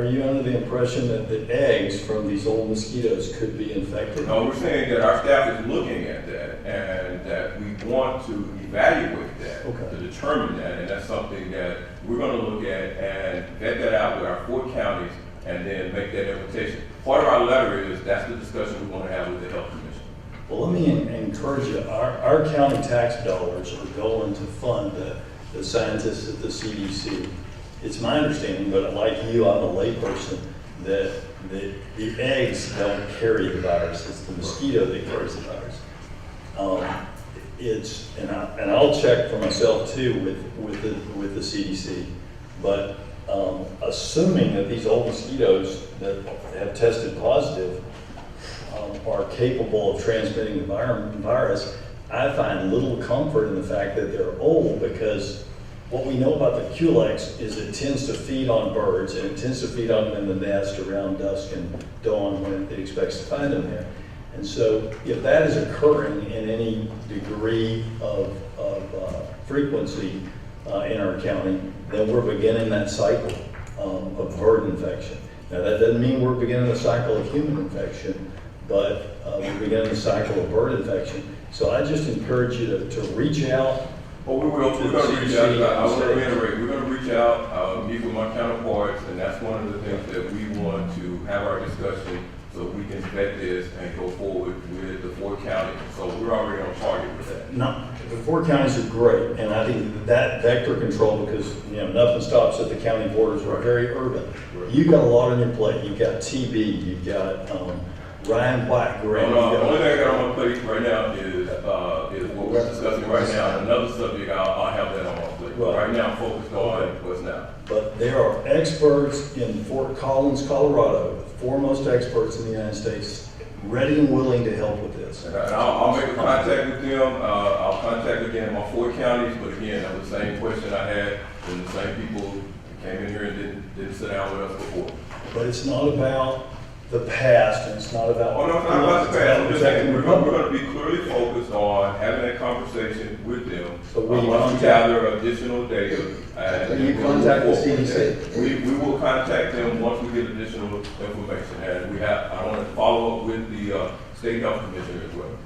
you under the impression that the eggs from these old mosquitoes could be infected? No, we're saying that our staff is looking at that and that we want to evaluate that to determine that, and that's something that we're going to look at and vet that out with our 4 counties and then make that invitation. Part of our letter is that's the discussion we want to have with the Health Commission. Well, let me encourage you. Our county tax dollars are going to fund the scientists at the CDC. It's my understanding, but like you, I'm a layperson, that the eggs don't carry the virus. It's the mosquito that carries the virus. And I'll check for myself too with the CDC. But assuming that these old mosquitoes that have tested positive are capable of transmitting the virus, I find little comfort in the fact that they're old, because what we know about the Culex is it tends to feed on birds, and it tends to feed on them in the nest around dusk and dawn when it expects to find them there. And so if that is occurring in any degree of frequency in our county, then we're beginning that cycle of bird infection. Now that doesn't mean we're beginning the cycle of human infection, but we're beginning the cycle of bird infection. So I just encourage you to reach out. Well, we're going to reach out. I want to reiterate, we're going to reach out, meet with my counterparts, and that's one of the things that we want to have our discussion so we can vet this and go forward with the 4 counties. So we're already on target with that. No, the 4 counties are great, and I think that vector control, because nothing stops at the county borders. We're very urban. You've got a lot on your plate. You've got TB. You've got Ryan White grant. No, the only thing I got on my plate right now is what we're discussing right now. Another subject, I'll have that on my plate. Right now, I'm focused on what's now. But there are experts in Fort Collins, Colorado, foremost experts in the United States, ready and willing to help with this. And I'll make a contact with them. I'll contact again my 4 counties, but again, that was the same question I had with the same people who came in here and didn't sit down with us before. But it's not about the past, and it's not about. Oh, no, it's not about the past. I'm just saying, we're Republic. going to be clearly focused on having that conversation with them. So will you once we contact- gather additional data. Will you contact the CDC? We will contact them once we get additional information. And I want to follow up with the state health commissioner as well.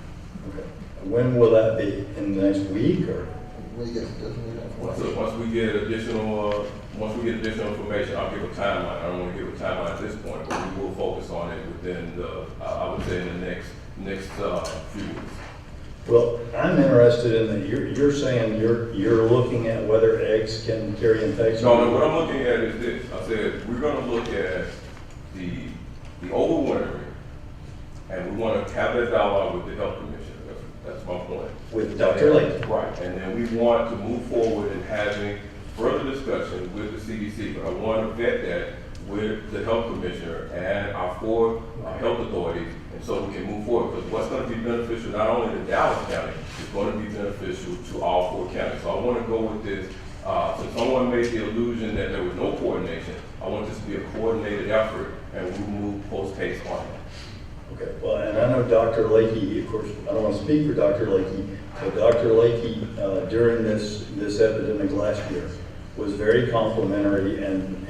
Okay. When will that be? In the next week or? Once we get additional information, I'll give a timeline. I don't want to give a timeline at this point, but we will focus on it within I would say in the next few weeks. Well, I'm interested in that you're saying you're looking at whether eggs can carry infection. No, what I'm looking at is this. I said we're going to look at the overwintering, and we want to have that dialogue with the health commissioner. That's my point. With Dr. Lake. Right, and then we want to move forward in having further discussion with the CDC, but I want to vet that with the health commissioner and our 4 health authorities, and so we can move forward. Because what's going to be beneficial not only to Dallas County, it's going to be beneficial to all 4 counties. So I want to go with this. So someone made the illusion that there was no coordination. I want this to be a coordinated effort, and we'll move post haste on it. Okay, well, and I know Dr. Lakey, of course, I don't want to speak for Dr. Lakey, but Dr. Lakey, during this epidemic last year, was very complimentary and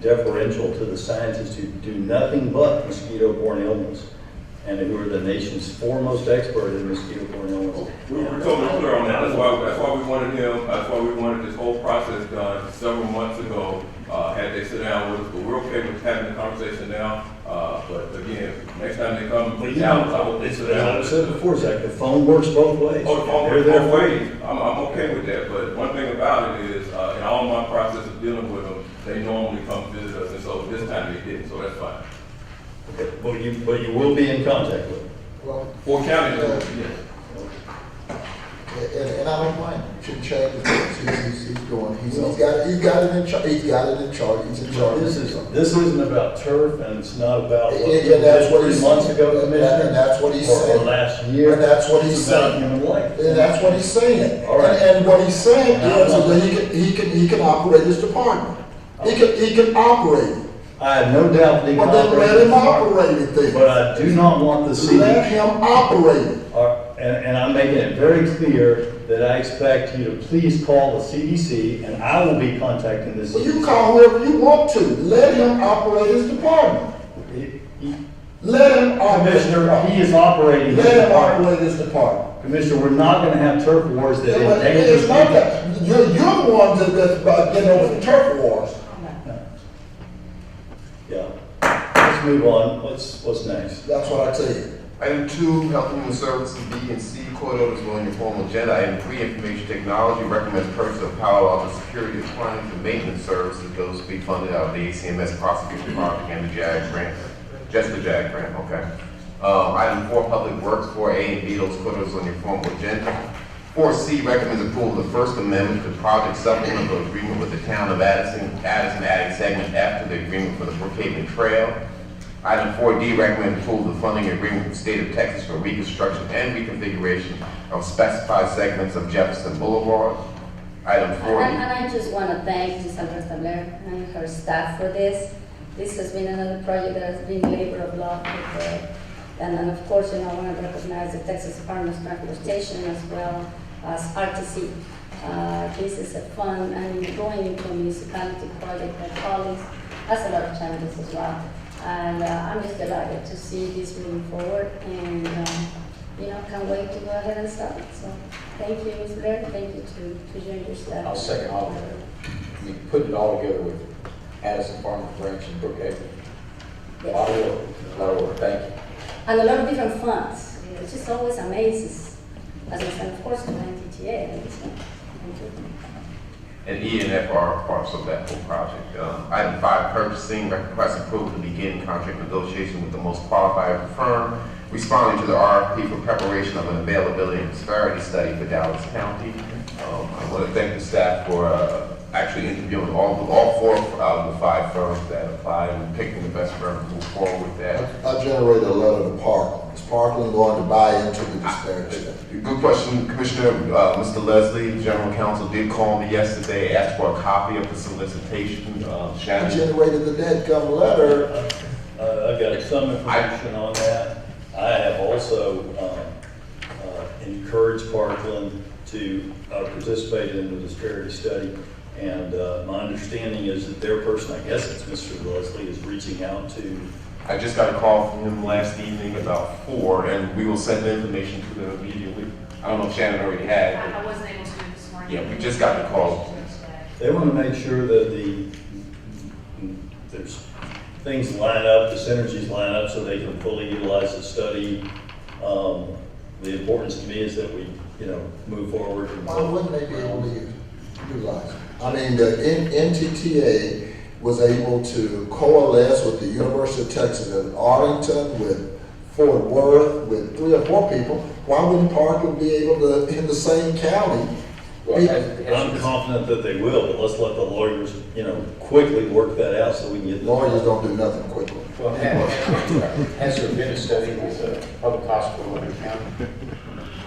deferential to the scientists who do nothing but mosquito-borne illness, and who are the nation's foremost expert in mosquito-borne illness. We're totally clear on that. That's why we wanted him. That's why we wanted this whole process done several months ago. Had they sit down with us, but we're okay with having the conversation now. But again, next time they come, But I hope they sit down. I said before, Zach, the phone works both ways. Oh, the phone They're works there both for ways. you. I'm okay with that. But one thing about it is, in all my process of dealing with them, they normally come visit us, and so this time they didn't. So that's fine. Okay, but you will be in contact with them. Well, 4 counties, yes. and I don't mind. You shouldn't change the things he's doing. He's got it in charge. He's got it in charge. He's in charge. This isn't about turf, and it's not about what we And that's did what 3 he's months saying. ago, Commissioner. And that's what he's or saying. last year. And that's what he's It's about saying. human life. And that's what he's saying. All right. And what he's saying And is that he can operate his department. He can operate it. I have no doubt that he can Well, then operate let him it. operate it then. But I do not want the city. Let him operate it. And I'm making it very clear that I expect you to please call the CDC, and I will be contacting the CDC. Well, you call whoever you want to. Let him operate his department. Let him operate. Commissioner, he is operating his Let him department. operate his department. Commissioner, we're not going to have turf wars that But endanger it's not people. that. You're the one that's about getting over the turf wars. Yeah. Let's move on. What's next? That's what I tell you. Item 2, Health and Human Services, B and C, court orders on your formal agenda. Item 3, Information Technology, recommends purchase of Palo Alto Security Appliance and Maintenance Services. Those will be funded out of the ACMS Prosecution Project and the JAG grant. Just the JAG grant, okay. Item 4, Public Works, 4A and B, those court orders on your formal agenda. 4C, recommends approval of the First Amendment to Project Supplemental Agreement with the Town of Addison adding segment F to the agreement for the Brookhaven Trail. Item 4D, recommend approval of the funding agreement with the state of Texas for reconstruction and reconfiguration of specified segments of Jefferson Boulevard. Item 4. And I just want to thank Giselle Stabler and her staff for this. This has been another project that has been labor of love. And then, of course, I want to recognize the Texas Department of Transportation as well as RTC. This is a fun and going into a municipality project that colleagues has a lot of challenges as well. And I'm just delighted to see this moving forward, and can't wait to go ahead and start. So thank you, Ms. Blair. Thank you to you and your staff. I'll second all of it. We put it all together with Addison Farm Branch and Brookhaven. A lot of work, thank you. And a lot of different funds. It just always amazes, as I said, of course, to NTTA. Thank you. And E and F are parts of that whole project. Item 5, purchasing, request approval to begin contract negotiation with the most qualified firm, responding to the RFP for preparation of an availability and disparity study for Dallas County. I want to thank the staff for actually actually interviewing all four of the 5 firms that applied and picking the best firm to move forward with that. I generated a letter to Parkland. Is Parkland going to buy into the disparity study? Good question, Commissioner. Mr. Leslie, the General Counsel, did call me yesterday, asked for a copy of the solicitation. I Shannon. generated the dadgum letter. I've got some information on that. I have also encouraged Parkland to participate in the disparity study. And my understanding is that their person, I guess it's Mr. Leslie, is reaching out to. I just got a call from him last evening about 4, and we will send the information to them immediately. I don't know if Shannon already had. I wasn't able to this morning. Yeah, we just got the call. They want to make sure that there's things line up, the synergies line up so they can fully utilize the study. The importance to me is that we, move forward. Why wouldn't they be able to utilize it? I mean, the NTTA was able to coalesce with the University of Texas at Arlington, with Fort Worth, with 3 or 4 people. Why wouldn't Parkland be able to, in the same county? I'm confident that they will, but let's let the lawyers, quickly work that out so we can get. Lawyers don't do nothing quickly. Well, has there been a study with a public hospital in the county?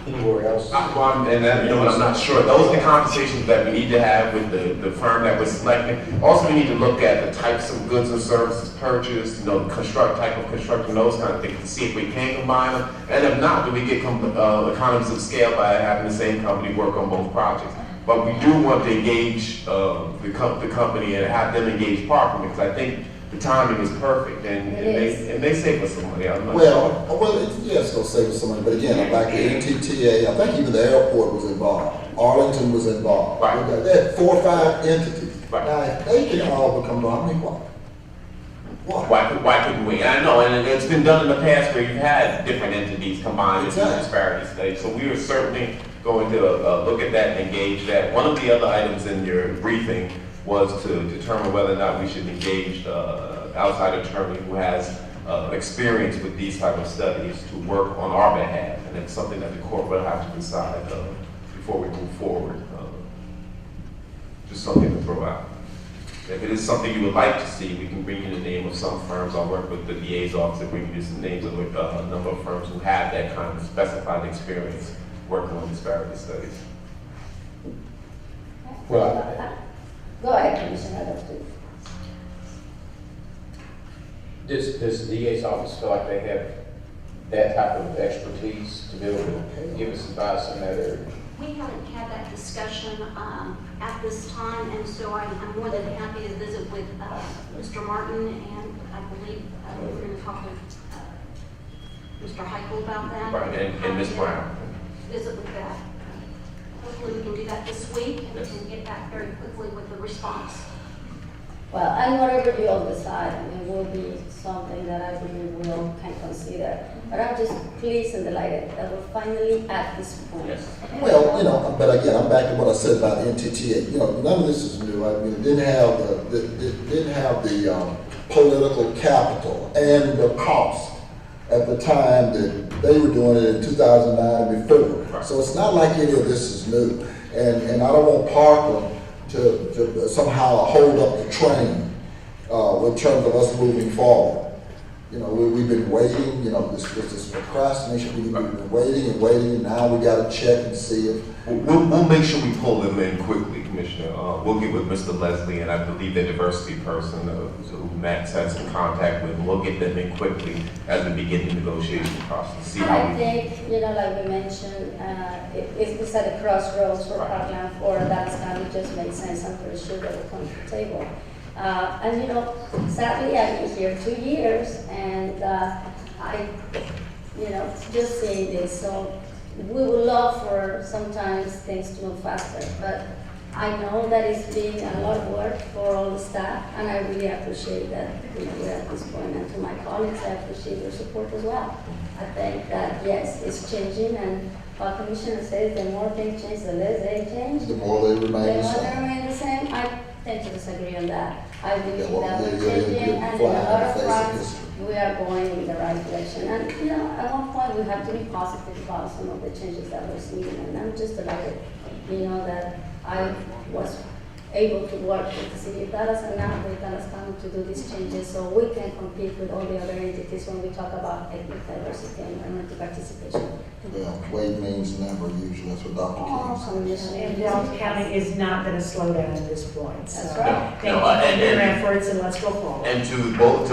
Anywhere else? I'm not sure. Those are the conversations that we need to have with the firm that we're selecting. Also, we need to look at the types of goods and services purchased, type of construction, those kind of things, to see if we can combine them. And if not, do we get economies of scale by having the same company work on both projects? But we do want to engage the company and have them engage Parkland, because I think the timing is perfect, and it may save us some money. I'm not sure. It's going to save us some money, but again, I'm back to NTTA. I think even the airport was involved. Arlington was involved. Right. They had 4 or 5 entities. Right. Now, if they can all become involved, I mean, Why couldn't we? I know, and it's been done in the past where you've had different entities combined into the disparity study. So we are certainly going to look at that and engage that. One of the other items in your briefing was to determine whether or not we should engage outside attorney who has experience with these type of studies to work on our behalf, and it's something that the court will have to decide before we move forward. Just something to throw out. If it is something you would like to see, we can bring you the name of some firms. I'll work with the DA's office to bring you some names of a number of firms who have that kind of specified experience working on disparity studies. Well, go ahead, Commissioner. Does the DA's office feel like they have that type of expertise to be able to give us advice on that area? We haven't had that discussion at this time, and so I'm more than happy to visit with Mr. Martin, and I believe we're going to talk with Mr. Heichel about that. Right, and Ms. Brown. Visit with that. Hopefully we can do that this week, and we can get back very quickly with the response. Well, and whatever you all decide, will be something that I believe we all can consider. But I'm just pleased and delighted that we're finally at this point. Yes. Well, but again, I'm back to what I said about NTTA. None of this is new. I mean, it didn't have the political capital and the cost at the time that they were doing it in 2009 and before. Right. So it's not like any of this is new. And I don't want Parkland to somehow hold up the train in terms of us moving forward. We've been waiting, this procrastination, we've been waiting, and now we got to check and see if. We'll make sure we pull them in quickly, Commissioner. We'll get with Mr. Leslie, and I believe the diversity person who Max has in contact with, and we'll get them in quickly as we begin the negotiation process. See how I think, like we mentioned, it's at a crossroads for Parkland, for that time, it just makes sense. I'm pretty sure they will come to the table. And sadly, I've been here 2 years, and I, just seeing this. So we would love for sometimes things to move faster, but I know that it's been a lot of work for all the staff, and I really appreciate that we're at this point. And to my colleagues, I appreciate your support as well. I think that yes, it's changing, and our commissioner says the more things change, the less they change. The more they remain the same. They remain the same. I tend to disagree on that. I believe that we're changing, and in a lot of fronts, we are going in the right direction. And at one point, we have to be positive about some of the changes that we're seeing. And I'm just delighted, that I was able to work with the city of Dallas and now the Dallas County to do these changes so we can compete with all the other entities when we talk about ethnic diversity and minority participation. Yeah, weight means never usually, that's what Dr. King said. And Dallas County is not going to slow down at this point. That's So right. thank you for your efforts and let's go forward. And to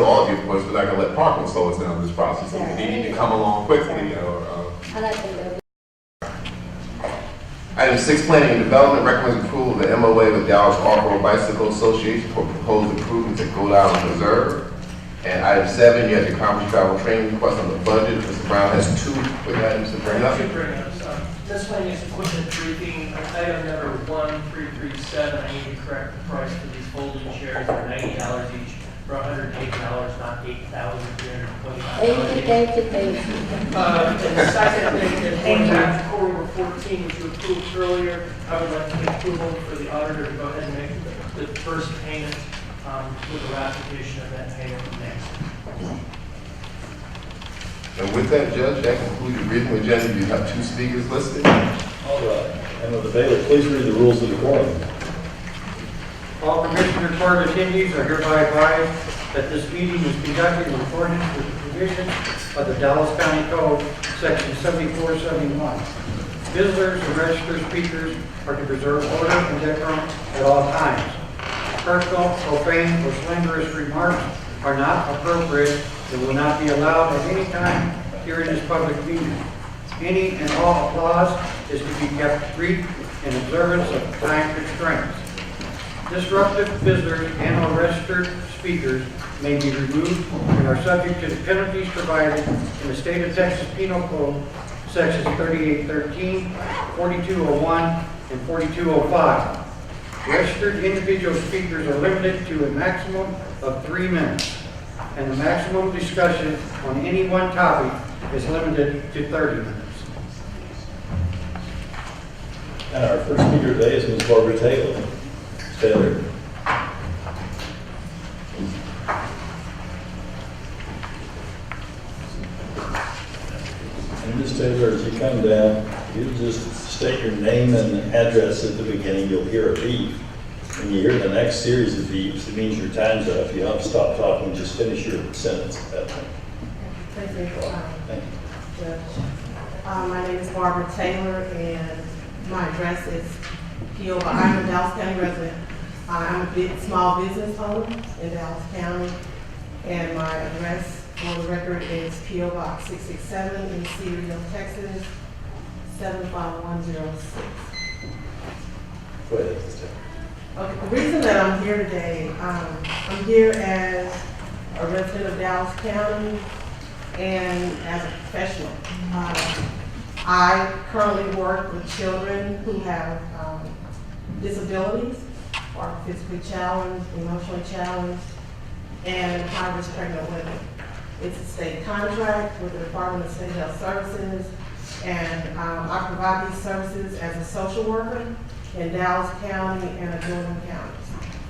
all of your points, we're not gonna let parking slow us down in this process. So they need to come along quickly, you know. And I think that Item 6, planning and development recommends approval of the MOA with Dallas Off-Road Bicycle Association for proposed improvements at Gold Island Reserve. And item 7, you have the conference travel training request on the budget. Mr. Brown has 2 quick items to bring up. This one is equipment briefing, item number 1337, I need to correct the price for these folding chairs, they're $90 each, for $180, not $8,320. thank you. And the second thing is going back to Court Apr 14, which you approved earlier, I would like to get approval for the auditor to go ahead and make the first payment with the ratification of that payment next. And with that, Judge, that concludes the briefing agenda. You have 2 speakers listed. All right. And will the bailiff please read the rules of the quorum? All commissioner court attendees are hereby advised that this meeting is conducted in accordance with the provisions of the Dallas County Code, section 7471. Visitors and registered speakers are to preserve order and decorum at all times. Personal, profane, or slanderous remarks are not appropriate and will not be allowed at any time during this public meeting. Any and all applause is to be kept brief in observance of time constraints. Disruptive visitors and or registered speakers may be removed and are subject to the penalties provided in the state of Texas Penal Code, sections 3813, 4201, and 4205. Registered individual speakers are limited to a maximum of 3 minutes, and the maximum discussion on any one topic is limited to 30 minutes. And our first speaker today is Ms. Barbara Taylor. Taylor. And Ms. Taylor, as you come down, you just state your name and address at the beginning. You'll hear a beep. When you hear the next series of beeps, it means your time's up. You don't stop talking, just finish your sentence at that point. Thank you. Thank you. Judge. My name is Barbara Taylor, and my address is P.O. I'm a Dallas County resident. I'm a small business owner in Dallas County, and my address for the record is P.O. Box 667 in Cedarville, Texas, 75106. Go ahead. Okay, the reason that I'm here today, I'm here as a resident of Dallas County and as a professional. I currently work with children who have disabilities, are physically challenged, emotionally challenged, and high-risk pregnant women. It's a state contract with the Department of State Health Services, and I provide these services as a social worker in Dallas County and adjoining counties.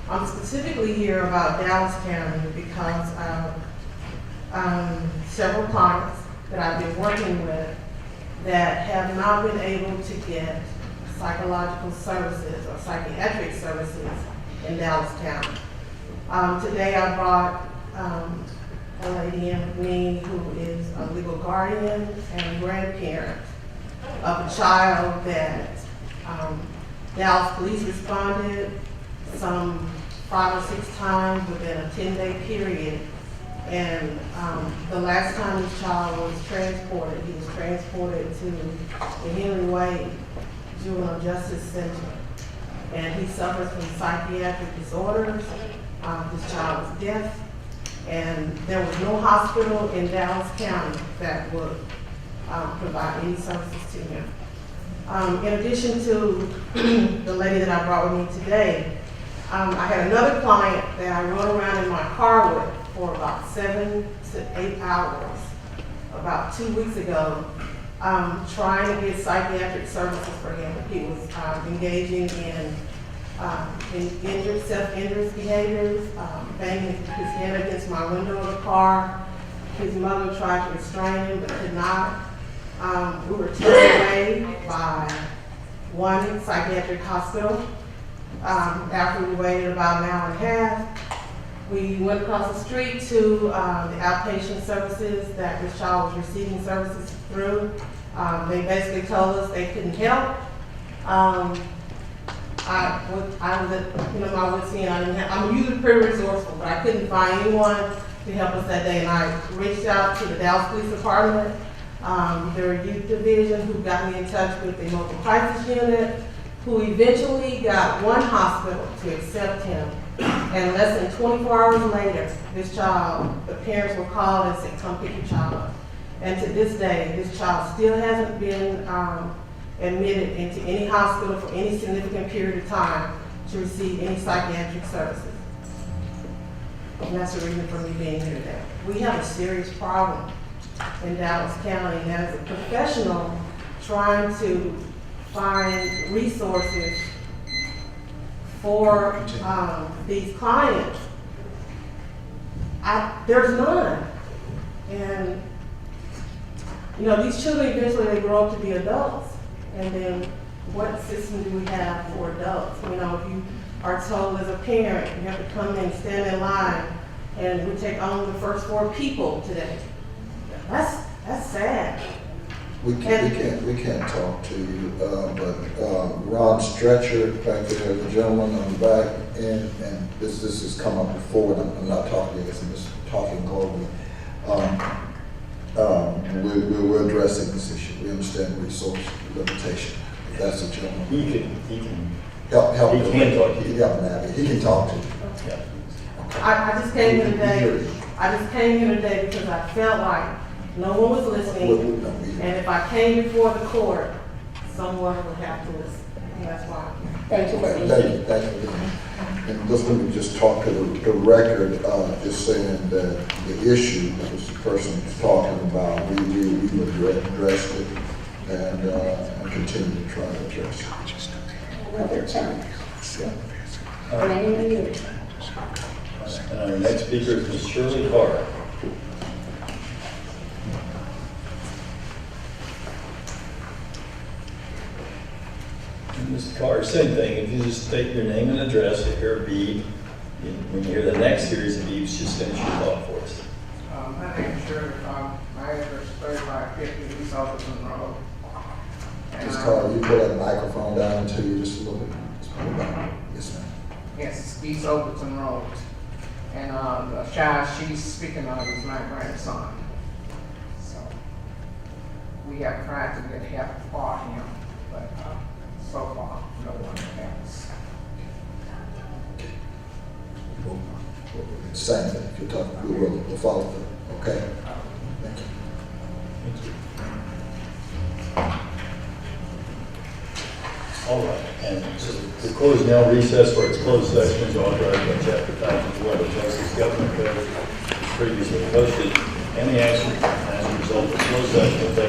I'm specifically here about Dallas County because of several clients that I've been working with that have not been able to get psychological services or psychiatric services in Dallas County. Today I brought a lady in with me who is a legal guardian and grandparent of a child that Dallas police responded some 5 or 6 times within a 10-day period. And the last time this child was transported, he was transported to the Henry Wade Juvenile Justice Center. And he suffers from psychiatric disorders. This child was deaf. And there was no hospital in Dallas County that would provide any services to him. In addition to the lady that I brought with me today, I had another client that I rode around in my car with for about 7 to 8 hours about 2 weeks ago, trying to get psychiatric services for him. He was engaging in self-injurious behaviors, banging his head against my window of the car. His mother tried to restrain him but could not. We were taken away by one psychiatric hospital. After we waited about an hour and a half, we went across the street to the outpatient services that this child was receiving services through. They basically told us they couldn't help. I was at, my wit's end. I'm usually pretty resourceful, but I couldn't find anyone to help us that day. And I reached out to the Dallas Police Department, their youth division, who got me in touch with the local crisis unit, who eventually got one hospital to accept him. And less than 24 hours later, the parents were called and said, come pick your child up. And to this day, this child still hasn't been admitted into any hospital for any significant period of time to receive any psychiatric services. And that's the reason for me being here today. We have a serious problem in Dallas County, and as a professional trying to find resources for these clients, there's none. And these children eventually they grow up to be adults. And then what system do we have for adults? If you are told as a parent, you have to come in, stand in line, and we take on the first 4 people today. That's sad. We can't talk to you, but Ron Stretcher back there, the gentleman on the back end, and this has come up before, and I'm not talking to you, I'm just talking globally. We're addressing this issue. We understand resource limitation. If that's the gentleman. He can help. He can talk to you. He can talk to you. Yeah. I just came here today because I felt like no one was listening, and if I came before the court, someone would have to listen. And that's why. Thank you for being here. Thank you. And just let me just talk to the record, just saying that the issue that this person was talking about, we addressed it and continue to try to address it. Another challenge. And our next speaker is Ms. Shirley Carr. Mr. Carr, same thing. If you just state your name and address, you hear a beep. When you hear the next series of beeps, just finish your thought for us. My name is Shirley. My address is 3550 East Alderton Road. Ms. Carr, you put that microphone down until you just a little bit. Just pull it down. Yes, ma'am. Yes, East Overton Road. And the child she's speaking of is my grandson. So we have tried to get help for him, but so far, no one has. Same thing. If you're talking, we'll follow through. Okay. Thank you. Thank you. All right, and the court is now recessed for its closed session as authorized by Chapter 5 of the Texas Government Code, previously posted. Any action as a result of closed session will take